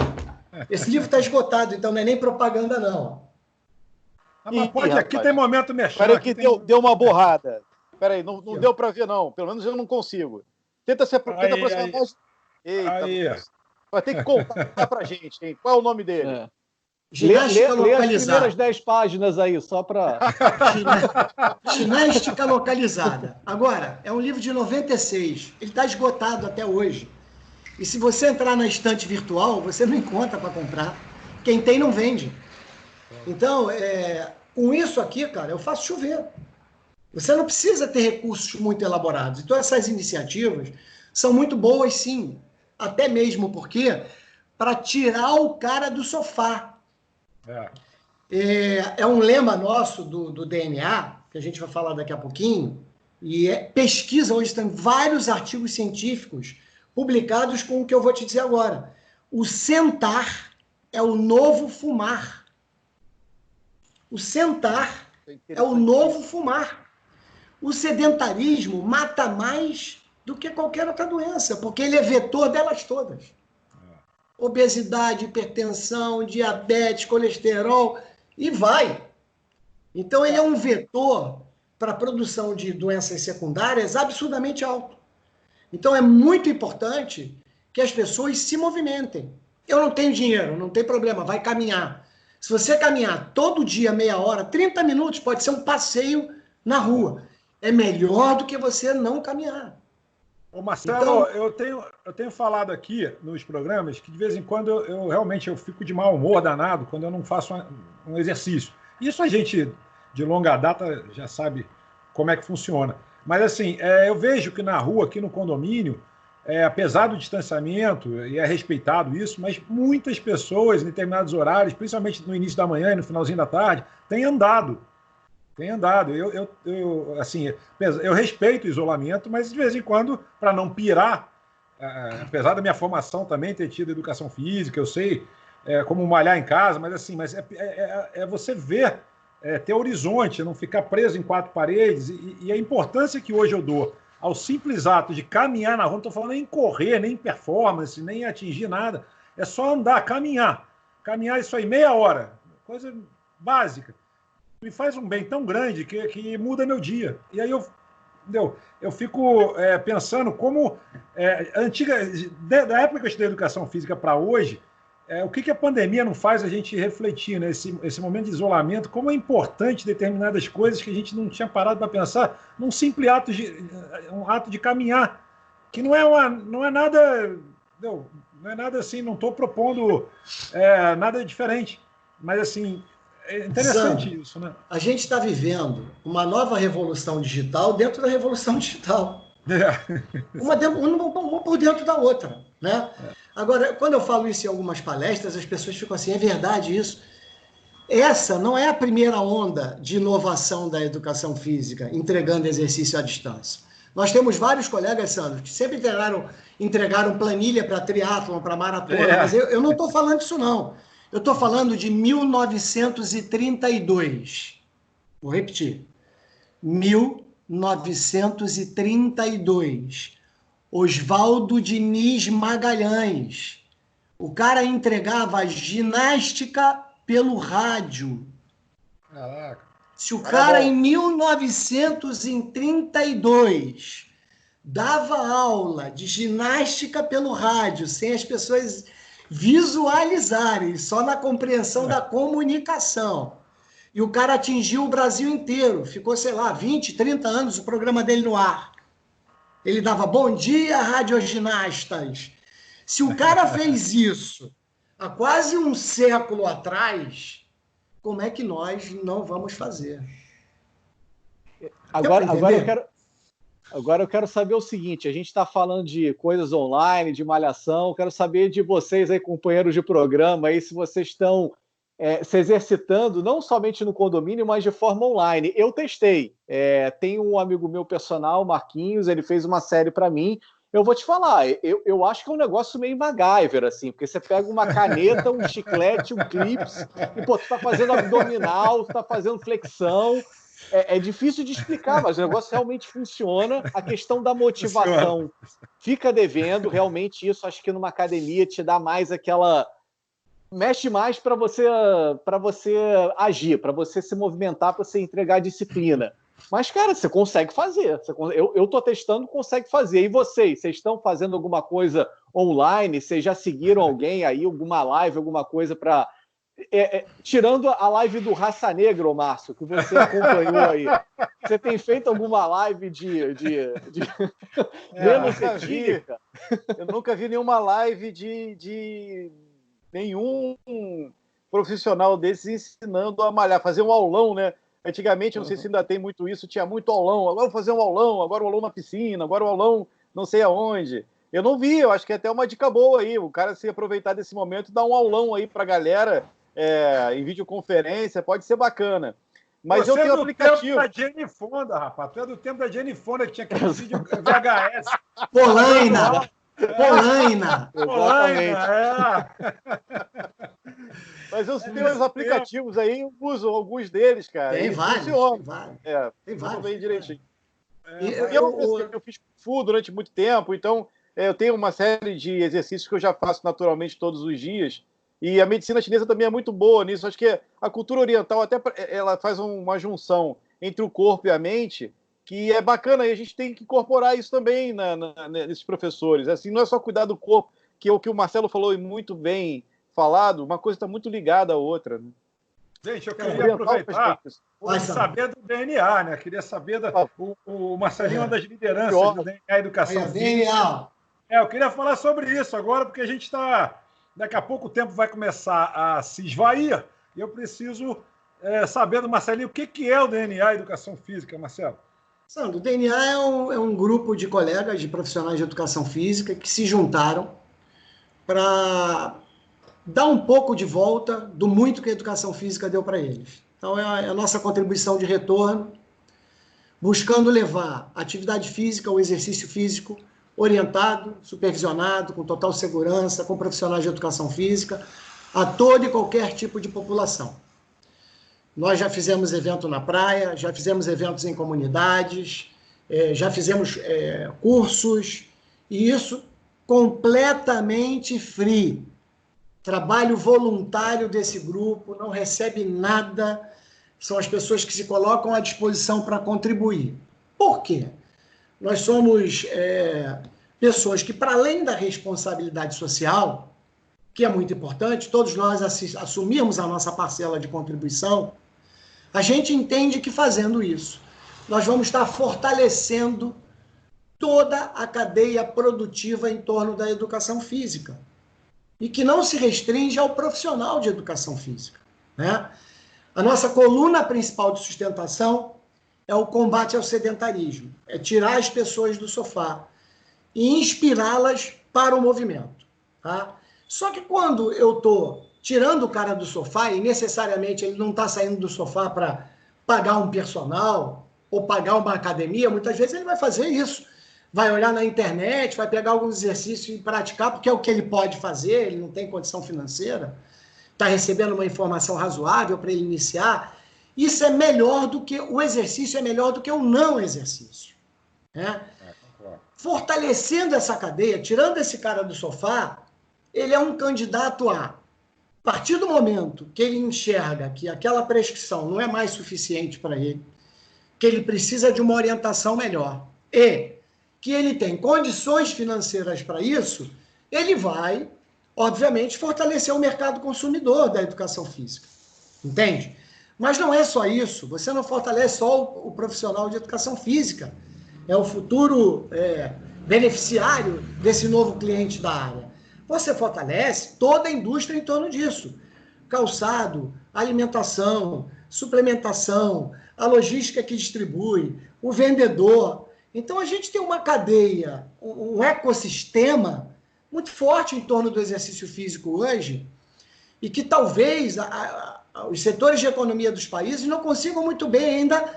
Speaker 2: Esse livro está esgotado, então não é nem propaganda, não.
Speaker 1: Mas pode, aqui tem momento mexendo.
Speaker 3: Peraí que deu uma borrada. Peraí, não deu para ver, não. Pelo menos eu não consigo. Tenta aproximar mais. Eita, vai ter que contar pra gente, hein? Qual é o nome dele?
Speaker 2: Ginástica localizada.
Speaker 4: Lê as primeiras 10 páginas aí, só para...
Speaker 2: Ginástica localizada. Agora, é um livro de 96. Ele está esgotado até hoje. E se você entrar na estante virtual, você não encontra para comprar. Quem tem, não vende. Então, com isso aqui, cara, eu faço chover. Você não precisa ter recursos muito elaborados. Então, essas iniciativas são muito boas, sim. Até mesmo porque para tirar o cara do sofá. É um lema nosso do DNA, que a gente vai falar daqui a pouquinho, e pesquisa, hoje tem vários artigos científicos publicados com o que eu vou te dizer agora. O sentar é o novo fumar. O sentar é o novo fumar. O sedentarismo mata mais do que qualquer outra doença, porque ele é vetor delas todas. Obesidade, hipertensão, diabetes, colesterol, e vai. Então, ele é um vetor para a produção de doenças secundárias absurdamente alto. Então, é muito importante que as pessoas se movimentem. Eu não tenho dinheiro, não tem problema, vai caminhar. Se você caminhar todo dia, meia hora, 30 minutos, pode ser um passeio na rua. É melhor do que você não caminhar.
Speaker 1: Ô Marcelo, então, eu tenho falado aqui nos programas que de vez em quando eu realmente fico de mau humor danado quando eu não faço um exercício. Isso a gente de longa data já sabe como é que funciona. Mas assim, eu vejo que na rua, aqui no condomínio, apesar do distanciamento, e é respeitado isso, mas muitas pessoas em determinados horários, principalmente no início da manhã e no finalzinho da tarde, têm andado. Eu respeito o isolamento, mas de vez em quando, para não pirar, apesar da minha formação também ter tido educação física, eu sei como malhar em casa, mas assim, você ver, ter horizonte, não ficar preso em 4 paredes, e a importância que hoje eu dou ao simples ato de caminhar na rua, não estou falando nem em correr, nem em performance, nem em atingir nada, é só andar, caminhar. Caminhar isso aí, meia hora, coisa básica. Me faz um bem tão grande que muda meu dia. E aí eu fico pensando como da época que eu estudei educação física para hoje, o que a pandemia não faz a gente refletir, né? Esse momento de isolamento, como é importante determinadas coisas que a gente não tinha parado para pensar num simples ato de caminhar, que não é nada, não é nada assim, não estou propondo nada diferente, mas assim, é interessante
Speaker 2: Sandro,
Speaker 1: isso, né?
Speaker 2: A gente está vivendo uma nova revolução digital dentro da revolução digital. Uma por dentro da outra, né? Agora, quando eu falo isso em algumas palestras, as pessoas ficam assim, é verdade isso? Essa não é a primeira onda de inovação da educação física, entregando exercício à distância. Nós temos vários colegas, Sandro, que sempre entregaram planilha para triatlon, para maratona, mas eu não estou falando disso, não. Eu estou falando de 1932. Vou repetir. 1932. Oswaldo Diniz Magalhães. O cara entregava ginástica pelo rádio.
Speaker 1: Caraca.
Speaker 2: Se o cara, em 1932, dava aula de ginástica pelo rádio, sem as pessoas visualizarem, só na compreensão da comunicação, e o cara atingiu o Brasil inteiro, ficou, sei lá, 20, 30 anos o programa dele no ar. Ele dava bom dia, radioginastas. Se o cara fez isso há quase um século atrás, como é que nós não vamos fazer?
Speaker 4: Agora eu quero saber o seguinte, a gente está falando de coisas online, de malhação, quero saber de vocês aí, companheiros de programa, aí, se vocês estão se exercitando, não somente no condomínio, mas de forma online. Eu testei. Tem um amigo meu personal, Marquinhos, ele fez uma série para mim. Eu vou te falar, eu acho que é um negócio meio MacGyver, assim, porque você pega uma caneta, um chiclete, um clips, e, pô, tu tá fazendo abdominal, tu tá fazendo flexão. É difícil de explicar, mas o negócio realmente funciona. A questão da motivação fica devendo, realmente isso, acho que numa academia te dá mais aquela... mexe mais para você agir, para você se movimentar, para você entregar disciplina. Mas, cara, você consegue fazer. Eu estou testando, consegue fazer. E vocês estão fazendo alguma coisa online? Vocês já seguiram alguém aí, alguma live, alguma coisa para... tirando a live do Raça Negra, ô Márcio, que você acompanhou aí, você tem feito alguma live menos etílica?
Speaker 3: Eu nunca vi nenhuma live de nenhum profissional desses ensinando a malhar, fazer um aulão, né? Antigamente, eu não sei se ainda tem muito isso, tinha muito aulão. Agora vou fazer um aulão, agora o aulão na piscina, agora o aulão não sei aonde. Eu não vi, eu acho que é até uma dica boa aí, o cara se aproveitar desse momento e dar um aulão aí pra galera em videoconferência, pode ser bacana. Mas eu tenho aplicativo.
Speaker 1: Você é do tempo da Jenny Fonda, rapaz. Tu é do tempo da Jenny Fonda, que tinha aquele vídeo VHS.
Speaker 2: Polaina!
Speaker 3: Mas eu tenho uns aplicativos aí, eu uso alguns deles, cara.
Speaker 2: Tem vários.
Speaker 3: Tem vários. Bem direitinho. Eu fiz Kung Fu durante muito tempo, então eu tenho uma série de exercícios que eu já faço naturalmente todos os dias. E a medicina chinesa também é muito boa nisso. Acho que a cultura oriental até ela faz uma junção entre o corpo e a mente, que é bacana, e a gente tem que incorporar isso também nesses professores. Assim, não é só cuidar do corpo, que é o que o Marcelo falou e muito bem falado, uma coisa está muito ligada à outra. Né?
Speaker 1: Gente, eu queria aproveitar para saber do DNA, né? Queria saber o Marcelinho é uma das lideranças do DNA Educação Física. Eu queria falar sobre isso agora, porque a gente está... Daqui a pouco o tempo vai começar a se esvair, e eu preciso saber do Marcelinho o que é o DNA Educação Física, Marcelo.
Speaker 2: Sandro, o DNA é um grupo de colegas, de profissionais de educação física que se juntaram para dar um pouco de volta do muito que a educação física deu para eles. Então, é a nossa contribuição de retorno, buscando levar a atividade física, o exercício físico, orientado, supervisionado, com total segurança, com profissionais de educação física, a todo e qualquer tipo de população. Nós já fizemos evento na praia, já fizemos eventos em comunidades, já fizemos cursos, e isso completamente free. Trabalho voluntário desse grupo, não recebe nada, são as pessoas que se colocam à disposição para contribuir. Por quê? Nós somos pessoas que, para além da responsabilidade social, que é muito importante, todos nós assumimos a nossa parcela de contribuição, a gente entende que fazendo isso, nós vamos estar fortalecendo toda a cadeia produtiva em torno da educação física, e que não se restringe ao profissional de educação física. Né? A nossa coluna principal de sustentação é o combate ao sedentarismo, é tirar as pessoas do sofá e inspirá-las para o movimento. Tá? Só que quando eu estou tirando o cara do sofá, e necessariamente ele não está saindo do sofá para pagar um personal ou pagar uma academia, muitas vezes ele vai fazer isso. Vai olhar na internet, vai pegar alguns exercícios e praticar, porque é o que ele pode fazer, ele não tem condição financeira, está recebendo uma informação razoável para ele iniciar. Isso é melhor do que o exercício, é melhor do que o não exercício. Né? Fortalecendo essa cadeia, tirando esse cara do sofá, ele é um candidato a A partir do momento que ele enxerga que aquela prescrição não é mais suficiente para ele, que ele precisa de uma orientação melhor e que ele tem condições financeiras para isso, ele vai, obviamente, fortalecer o mercado consumidor da educação física. Entende? Mas não é só isso. Você não fortalece só o profissional de educação física. É o futuro beneficiário desse novo cliente da área. Você fortalece toda a indústria em torno disso. Calçado, alimentação, suplementação, a logística que distribui, o vendedor. Então, a gente tem uma cadeia, um ecossistema muito forte em torno do exercício físico hoje e que talvez os setores de economia dos países não consigam muito bem ainda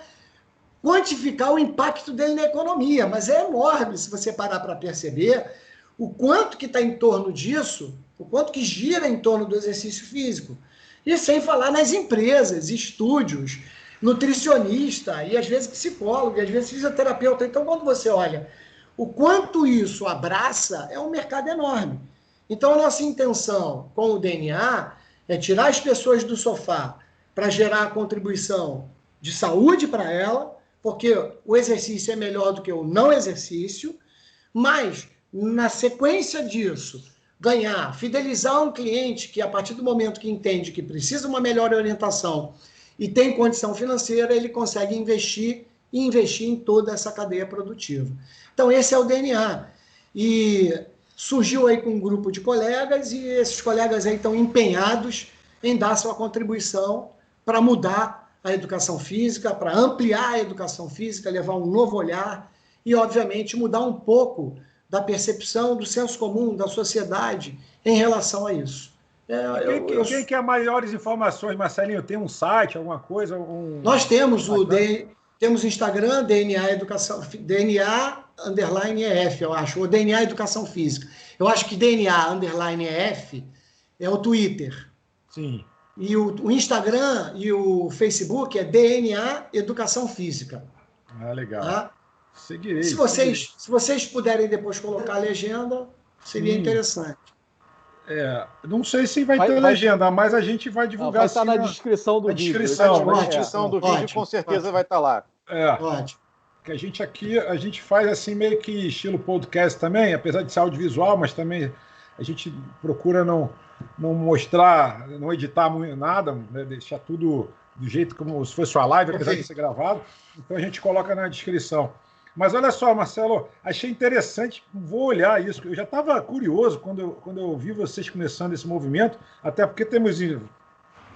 Speaker 2: quantificar o impacto dele na economia, mas é enorme se você parar para perceber o quanto que está em torno disso, o quanto que gira em torno do exercício físico. E sem falar nas empresas, estúdios, nutricionista, e às vezes psicólogo, e às vezes fisioterapeuta. Então, quando você olha o quanto isso abraça, é um mercado enorme. Então, a nossa intenção com o DNA é tirar as pessoas do sofá para gerar a contribuição de saúde para ela, porque o exercício é melhor do que o não exercício, mas, na sequência disso, ganhar, fidelizar um cliente que, a partir do momento que entende que precisa de uma melhor orientação e tem condição financeira, ele consegue investir em toda essa cadeia produtiva. Então, esse é o DNA. E surgiu aí com um grupo de colegas e esses colegas aí estão empenhados em dar sua contribuição para mudar a educação física, para ampliar a educação física, levar um novo olhar e, obviamente, mudar um pouco da percepção do senso comum da sociedade em relação a isso.
Speaker 1: Quem quer maiores informações, Marcelinho? Tem um site, alguma coisa?
Speaker 2: Nós temos temos o Instagram, DNA Educação, DNA_EF, eu acho, ou DNA Educação Física. Eu acho que DNA_EF é o Twitter.
Speaker 1: Sim.
Speaker 2: E o Instagram e o Facebook é DNA Educação Física.
Speaker 1: Ah, legal.
Speaker 2: Tá?
Speaker 1: Seguirei.
Speaker 2: Se vocês puderem depois colocar a legenda, seria interessante.
Speaker 1: Não sei se vai ter legenda, mas a gente vai divulgar.
Speaker 4: Vai estar na descrição do vídeo.
Speaker 3: Na descrição do vídeo, com certeza vai estar lá.
Speaker 2: Ótimo.
Speaker 1: Que a gente aqui, a gente faz assim meio que estilo podcast também, apesar de ser audiovisual, mas também a gente procura não mostrar, não editar nada, né, deixar tudo do jeito como se fosse uma live, apesar de ser gravado. Então a gente coloca na descrição. Mas olha só, Marcelo, achei interessante, vou olhar isso. Eu já estava curioso quando eu vi vocês começando esse movimento, até porque temos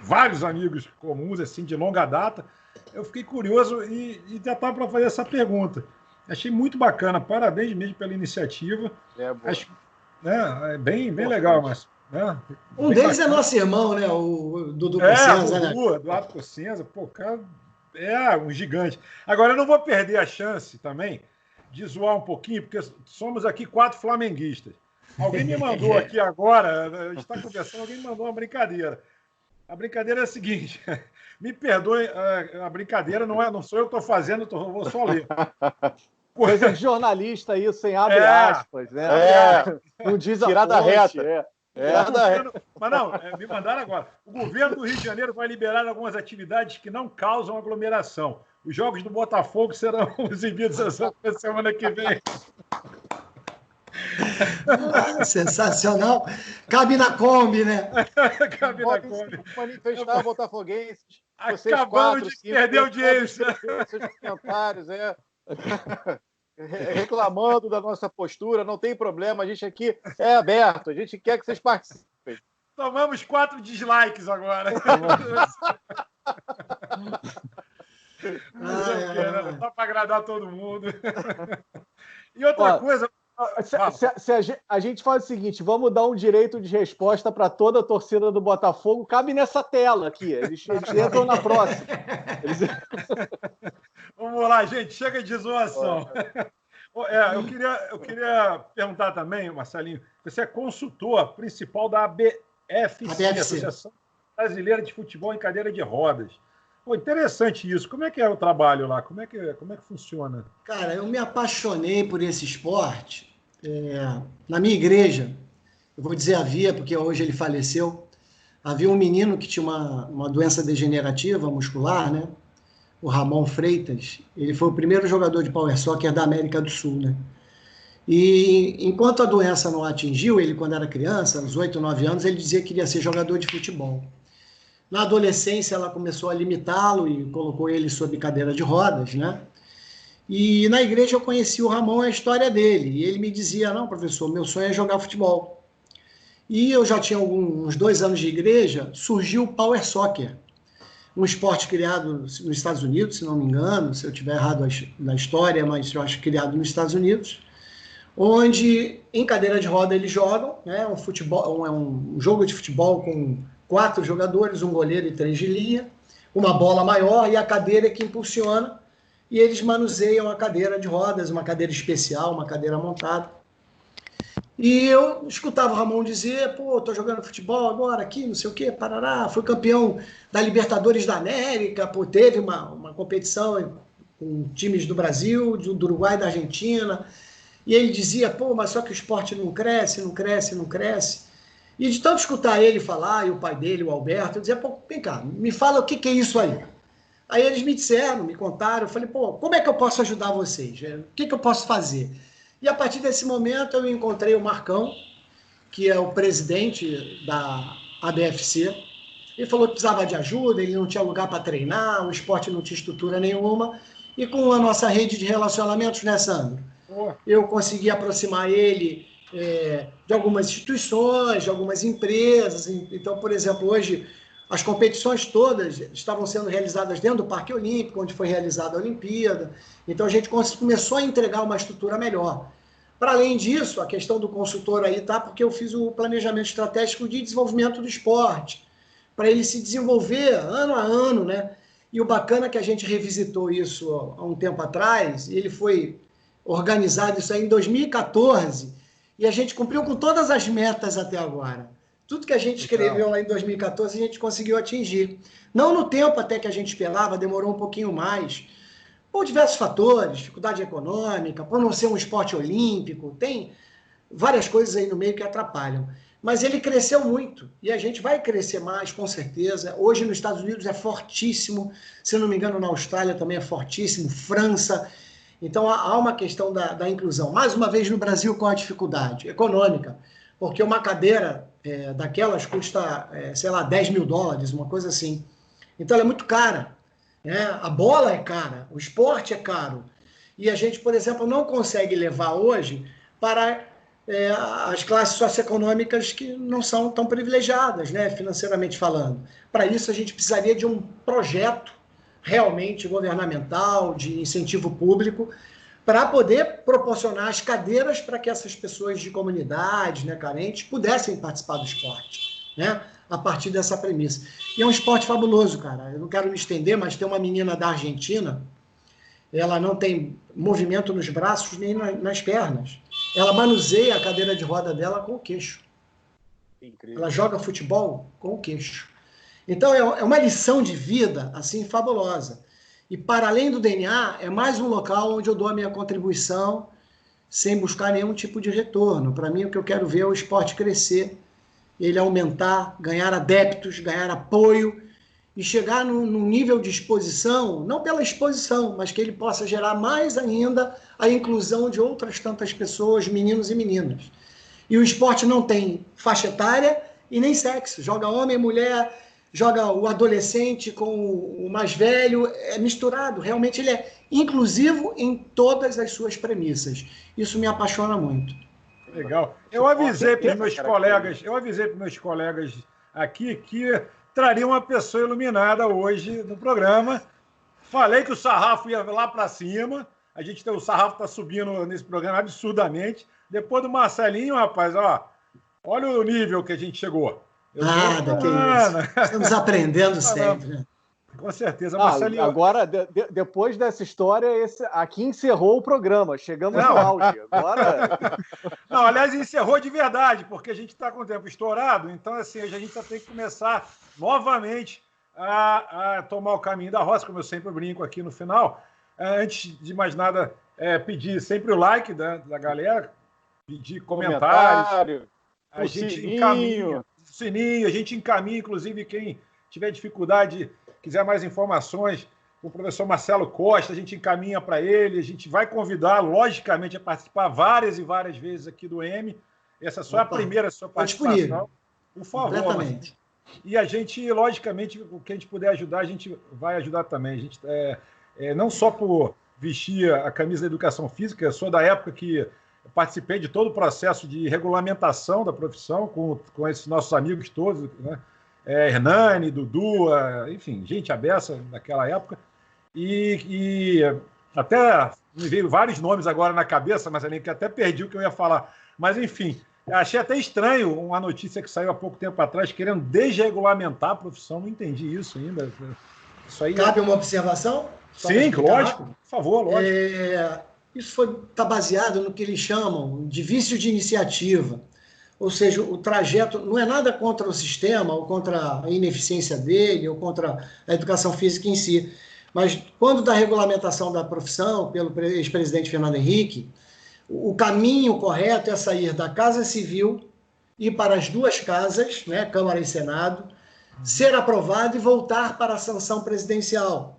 Speaker 1: vários amigos comuns, assim, de longa data. Eu fiquei curioso e já estava para fazer essa pergunta. Achei muito bacana, parabéns mesmo pela iniciativa. Acho, né, bem legal, mas... Né,
Speaker 2: um deles bacana. É nosso irmão, né? O Dudu Cossenza, né?
Speaker 1: Eduardo Cossenza, pô, cara... um gigante. Agora, eu não vou perder a chance também de zoar um pouquinho, porque somos aqui 4 flamenguistas. Alguém me mandou aqui agora, a gente está conversando, alguém me mandou uma brincadeira. A brincadeira é a seguinte, me perdoe, a brincadeira não sou eu que estou fazendo, vou só ler.
Speaker 4: Coisa de jornalista isso, sem abre aspas, né? Não diz a
Speaker 3: tirada reta.
Speaker 1: Mas não, me mandaram agora. O governo do Rio de Janeiro vai liberar algumas atividades que não causam aglomeração. Os jogos do Botafogo serão exibidos essa semana que vem.
Speaker 2: Sensacional. Cabe na Kombi, né?
Speaker 1: Cabe na Kombi.
Speaker 3: Manifestar botafoguenses.
Speaker 1: Acabamos de perder audiência.
Speaker 3: Seus comentários, reclamando da nossa postura, não tem problema, a gente aqui é aberto, a gente quer que vocês participem.
Speaker 1: Tomamos 4 dislikes agora. Só para agradar todo mundo. E outra coisa...
Speaker 4: a gente faz o seguinte, vamos dar um direito de resposta para toda a torcida do Botafogo, cabe nessa tela aqui, eles entram na próxima.
Speaker 1: Vamos lá, gente, chega de zoação. Eu queria perguntar também, Marcelinho, você é consultor principal da ABFC, Associação Brasileira de Futebol em Cadeira de Rodas. Pô, interessante isso. Como é que é o trabalho lá? Como é que funciona?
Speaker 2: Cara, eu me apaixonei por esse esporte. Na minha igreja, eu vou dizer havia, porque hoje ele faleceu, Havia um menino que tinha uma doença degenerativa muscular, né? O Ramon Freitas. Ele foi o primeiro jogador de Power Soccer da América do Sul, né? E enquanto a doença não atingiu ele quando era criança, uns 8, 9 anos, ele dizia que queria ser jogador de futebol. Na adolescência, ela começou a limitá-lo e colocou ele sob cadeira de rodas, né? E na igreja eu conheci o Ramon, a história dele. E ele me dizia, não, professor, meu sonho é jogar futebol. E eu já tinha uns 2 anos de igreja, surgiu o Power Soccer, um esporte criado nos Estados Unidos, se não me engano, se eu estiver errado na história, mas eu acho criado nos Estados Unidos, onde em cadeira de roda eles jogam, né, um jogo de futebol com 4 jogadores, um goleiro e 3 de linha, uma bola maior e a cadeira que impulsiona, e eles manuseiam a cadeira de rodas, uma cadeira especial, uma cadeira montada. E eu escutava o Ramon dizer, pô, tô jogando futebol agora aqui, não sei o quê, parará, fui campeão da Libertadores da América, pô, teve uma competição com times do Brasil, do Uruguai e da Argentina, e ele dizia, pô, mas só que o esporte não cresce, não cresce, não cresce. E de tanto escutar ele falar, e o pai dele, o Alberto, eu dizia, pô, vem cá, me fala o que é isso aí. Aí eles me disseram, me contaram, eu falei, pô, como é que eu posso ajudar vocês? O que eu posso fazer? E a partir desse momento eu encontrei o Marcão, que é o presidente da ABFC. Ele falou que precisava de ajuda, ele não tinha lugar para treinar, o esporte não tinha estrutura nenhuma. E com a nossa rede de relacionamentos, né, Sandro? Eu consegui aproximar ele de algumas instituições, de algumas empresas. Então, por exemplo, hoje as competições todas estavam sendo realizadas dentro do Parque Olímpico, onde foi realizada a Olimpíada. Então, a gente começou a entregar uma estrutura melhor. Para além disso, a questão do consultor aí tá, porque eu fiz o planejamento estratégico de desenvolvimento do esporte, para ele se desenvolver ano a ano, né? E o bacana é que a gente revisitou isso há um tempo atrás, e ele foi organizado isso aí em 2014, e a gente cumpriu com todas as metas até agora. Tudo que a gente escreveu lá em 2014, a gente conseguiu atingir. Não no tempo até que a gente esperava, demorou um pouquinho mais, por diversos fatores, dificuldade econômica, por não ser um esporte olímpico, tem várias coisas aí no meio que atrapalham. Mas ele cresceu muito, e a gente vai crescer mais, com certeza. Hoje nos Estados Unidos é fortíssimo, se não me engano na Austrália também é fortíssimo, França. Então há uma questão da inclusão. Mais uma vez no Brasil com a dificuldade econômica, porque uma cadeira daquelas custa, sei lá, $10 mil, uma coisa assim. Então ela é muito cara. A bola é cara, o esporte é caro. E a gente, por exemplo, não consegue levar hoje para as classes socioeconômicas que não são tão privilegiadas, né, financeiramente falando. Para isso, a gente precisaria de um projeto realmente governamental, de incentivo público, para poder proporcionar as cadeiras para que essas pessoas de comunidades, né, carentes, pudessem participar do esporte, né, a partir dessa premissa. E é um esporte fabuloso, cara. Eu não quero me estender, mas tem uma menina da Argentina, ela não tem movimento nos braços nem nas pernas. Ela manuseia a cadeira de roda dela com o queixo. Incrível. Ela joga futebol com o queixo. Então, é uma lição de vida, assim, fabulosa. E, para além do DNA, é mais um local onde eu dou a minha contribuição sem buscar nenhum tipo de retorno. Para mim, o que eu quero ver é o esporte crescer, ele aumentar, ganhar adeptos, ganhar apoio e chegar num nível de exposição, não pela exposição, mas que ele possa gerar mais ainda a inclusão de outras tantas pessoas, meninos e meninas. E o esporte não tem faixa etária e nem sexo. Joga homem e mulher, joga o adolescente com o mais velho, é misturado. Realmente ele é inclusivo em todas as suas premissas. Isso me apaixona muito.
Speaker 1: Legal. Eu avisei para os meus colegas aqui que traria uma pessoa iluminada hoje no programa. Falei que o sarrafo ia lá para cima. O sarrafo está subindo nesse programa absurdamente. Depois do Marcelinho, rapaz, olha o nível que a gente chegou.
Speaker 2: Que isso. Estamos aprendendo sempre, né?
Speaker 1: Com certeza, Marcelinho.
Speaker 4: Agora, depois dessa história, aqui encerrou o programa. Chegamos no auge. Agora...
Speaker 1: Não, aliás, encerrou de verdade, porque a gente está com o tempo estourado. Então, assim, a gente já tem que começar novamente a tomar o caminho da roça, como eu sempre brinco aqui no final. Antes de mais nada, pedir sempre o like da galera, pedir comentários.
Speaker 3: A gente encaminha.
Speaker 1: sininho, a gente encaminha, inclusive, quem tiver dificuldade, quiser mais informações, o professor Marcelo Costa, a gente encaminha para ele, a gente vai convidar, logicamente, a participar várias e várias vezes aqui do M. Essa só é a primeira sua participação. Por favor.
Speaker 2: Completamente.
Speaker 1: E a gente, logicamente, o que a gente puder ajudar, a gente vai ajudar também. A gente, não só por vestir a camisa da educação física, eu sou da época que participei de todo o processo de regulamentação da profissão com esses nossos amigos todos, né? Hernani, Dudu, enfim, gente abessa daquela época. E até me veio vários nomes agora na cabeça, mas que até perdi o que eu ia falar. Mas, enfim, achei até estranho uma notícia que saiu há pouco tempo atrás, querendo desregulamentar a profissão. Não entendi isso ainda. Isso aí
Speaker 2: Cabe uma observação?
Speaker 1: Sim, lógico. Por favor, lógico.
Speaker 2: Isso está baseado no que eles chamam de vício de iniciativa. Ou seja, o trajeto não é nada contra o sistema, ou contra a ineficiência dele, ou contra a educação física em si. Mas quando da regulamentação da profissão, pelo ex-presidente Fernando Henrique, o caminho correto é sair da Casa Civil, ir para as duas casas, né, Câmara e Senado, ser aprovado e voltar para a sanção presidencial.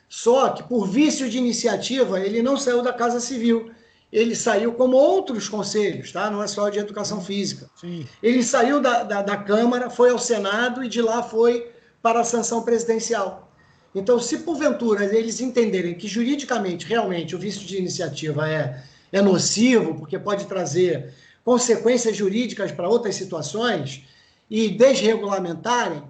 Speaker 2: Só que, por vício de iniciativa, ele não saiu da Casa Civil. Ele saiu como outros conselhos, tá? Não é só de educação física.
Speaker 1: Sim.
Speaker 2: Ele saiu da Câmara, foi ao Senado e de lá foi para a sanção presidencial. Então, se porventura eles entenderem que juridicamente, realmente, o vício de iniciativa é nocivo, porque pode trazer consequências jurídicas para outras situações, e desregulamentarem,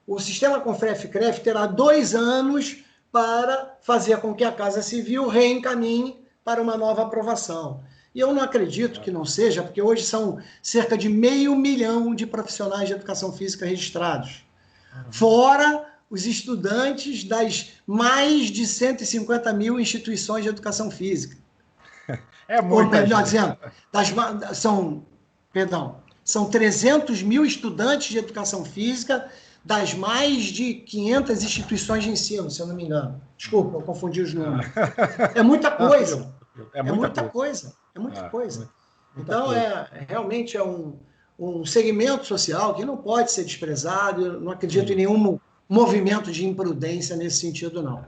Speaker 2: o sistema Confref-CREF terá 2 anos para fazer com que a Casa Civil reencaminhe para uma nova aprovação. E eu não acredito que não seja, porque hoje são cerca de 500 mil de profissionais de educação física registrados. Fora os estudantes das mais de 150 mil instituições de educação física. Melhor dizendo, são 300 mil estudantes de educação física das mais de 500 instituições de ensino, se eu não me engano. Desculpa, eu confundi os números. É muita coisa. É muita coisa. Então, realmente é um segmento social que não pode ser desprezado. Eu não acredito em nenhum movimento de imprudência nesse sentido, não.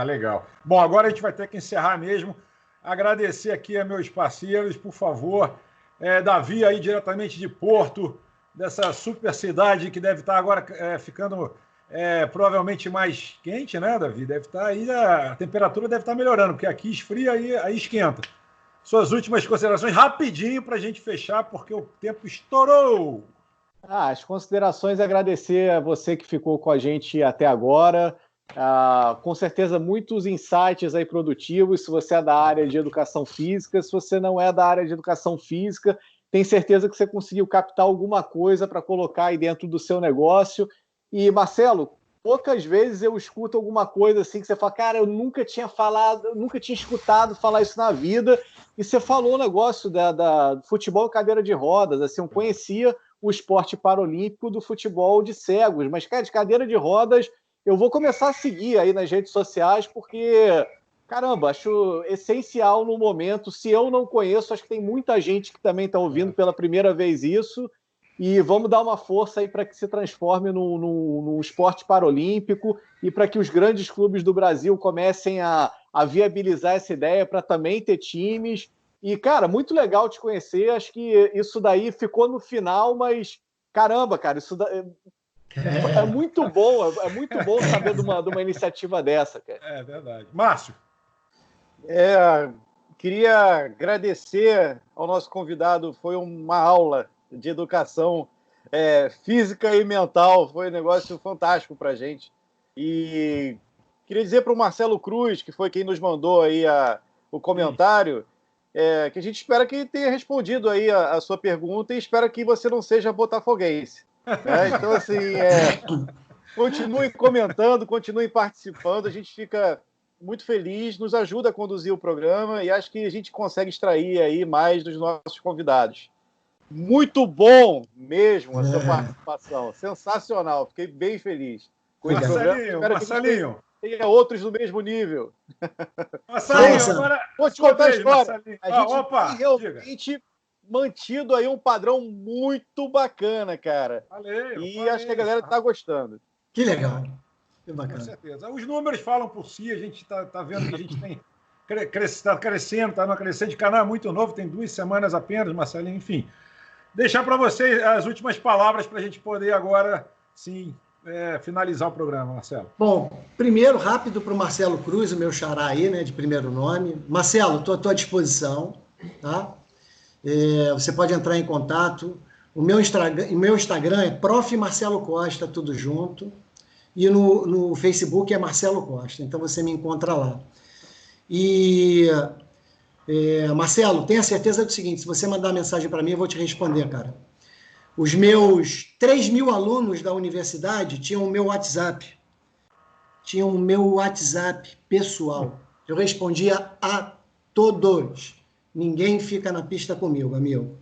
Speaker 1: Legal. Bom, agora a gente vai ter que encerrar mesmo. Agradecer aqui a meus parceiros, por favor. Davi, aí diretamente de Porto, dessa super cidade que deve estar agora ficando provavelmente mais quente, né, Davi? Deve estar aí, a temperatura deve estar melhorando, porque aqui esfria e aí esquenta. Suas últimas considerações, rapidinho, para a gente fechar, porque o tempo estourou.
Speaker 4: As considerações, agradecer a você que ficou com a gente até agora. Com certeza, muitos insights aí produtivos, se você é da área de educação física, se você não é da área de educação física, tenho certeza que você conseguiu captar alguma coisa para colocar aí dentro do seu negócio. E, Marcelo, poucas vezes eu escuto alguma coisa assim que você fala, cara, eu nunca tinha escutado falar isso na vida, e você falou o negócio da futebol cadeira de rodas, assim, eu conhecia o esporte paralímpico do futebol de cegos, mas, cara, de cadeira de rodas, eu vou começar a seguir aí nas redes sociais, porque, caramba, acho essencial no momento. Se eu não conheço, acho que tem muita gente que também está ouvindo pela primeira vez isso, e vamos dar uma força aí para que se transforme num esporte paralímpico e para que os grandes clubes do Brasil comecem a viabilizar essa ideia para também ter times. E, cara, muito legal te conhecer, acho que isso daí ficou no final, mas, caramba, cara, isso é muito bom saber de uma iniciativa dessa, cara.
Speaker 1: É verdade. Márcio?
Speaker 3: Queria agradecer ao nosso convidado, foi uma aula de educação física e mental, foi um negócio fantástico para a gente. E queria dizer para o Marcelo Cruz, que foi quem nos mandou aí o comentário, que a gente espera que tenha respondido aí a sua pergunta e espera que você não seja botafoguense. Então, assim, continue comentando, continue participando, a gente fica muito feliz, nos ajuda a conduzir o programa e acho que a gente consegue extrair aí mais dos nossos convidados. Muito bom mesmo a sua participação, sensacional, fiquei bem feliz.
Speaker 1: Marcelinho.
Speaker 3: Tenha outros do mesmo nível.
Speaker 1: Marcelinho, agora...
Speaker 3: Vou te contar a história.
Speaker 1: Marcelinho.
Speaker 3: A gente realmente mantido aí um padrão muito bacana, cara. Acho que a galera tá gostando.
Speaker 2: Que legal. Que
Speaker 1: bacana. Com certeza. Os números falam por si, a gente tá vendo que a gente tem está crescendo, está numa crescente. O canal é muito novo, tem 2 semanas apenas, Marcelinho, enfim. Deixar para vocês as últimas palavras para a gente poder agora, sim, finalizar o programa, Marcelo.
Speaker 2: Bom, primeiro, rápido para o Marcelo Cruz, o meu xará aí, né, de primeiro nome. Marcelo, estou à tua disposição, tá? Você pode entrar em contato. O meu Instagram é Prof. Marcelo Costa, tudo junto. E no Facebook é Marcelo Costa. Então você me encontra lá. E, Marcelo, tenha certeza do seguinte: se você mandar mensagem para mim, eu vou te responder, cara. Os meus 3.000 alunos da universidade tinham o meu WhatsApp. Tinham o meu WhatsApp pessoal. Eu respondia a todos. Ninguém fica na pista comigo, amigo.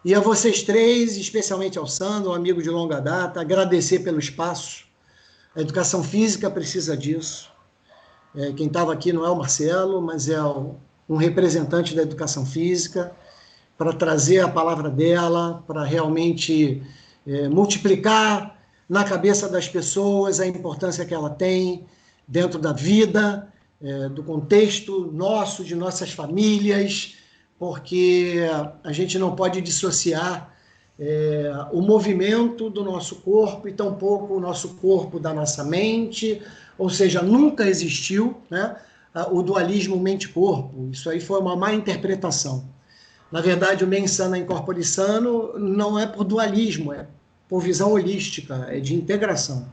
Speaker 2: E a vocês 3, especialmente ao Sandro, um amigo de longa data, agradecer pelo espaço. A educação física precisa disso. Quem estava aqui não é o Marcelo, mas é um representante da educação física, para trazer a palavra dela, para realmente multiplicar na cabeça das pessoas a importância que ela tem dentro da vida, do contexto nosso, de nossas famílias, porque a gente não pode dissociar o movimento do nosso corpo e tampouco o nosso corpo da nossa mente, ou seja, nunca existiu, né, o dualismo mente-corpo. Isso aí foi uma má interpretação. Na verdade, o mens sana in corpore sano não é por dualismo, é por visão holística, é de integração.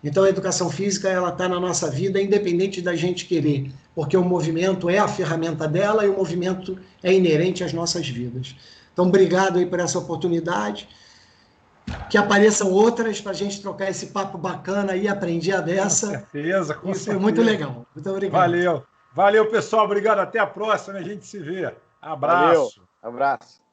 Speaker 2: Então, a educação física ela está na nossa vida, independente da gente querer, porque o movimento é a ferramenta dela e o movimento é inerente às nossas vidas. Então, obrigado aí por essa oportunidade. Que apareçam outras para a gente trocar esse papo bacana aí, aprendi a dessa.
Speaker 1: Com certeza, com certeza.
Speaker 2: Foi muito legal. Muito obrigado.
Speaker 1: Valeu, pessoal. Obrigado. Até a próxima. A gente se vê. Abraço.
Speaker 3: Valeu. Abraço.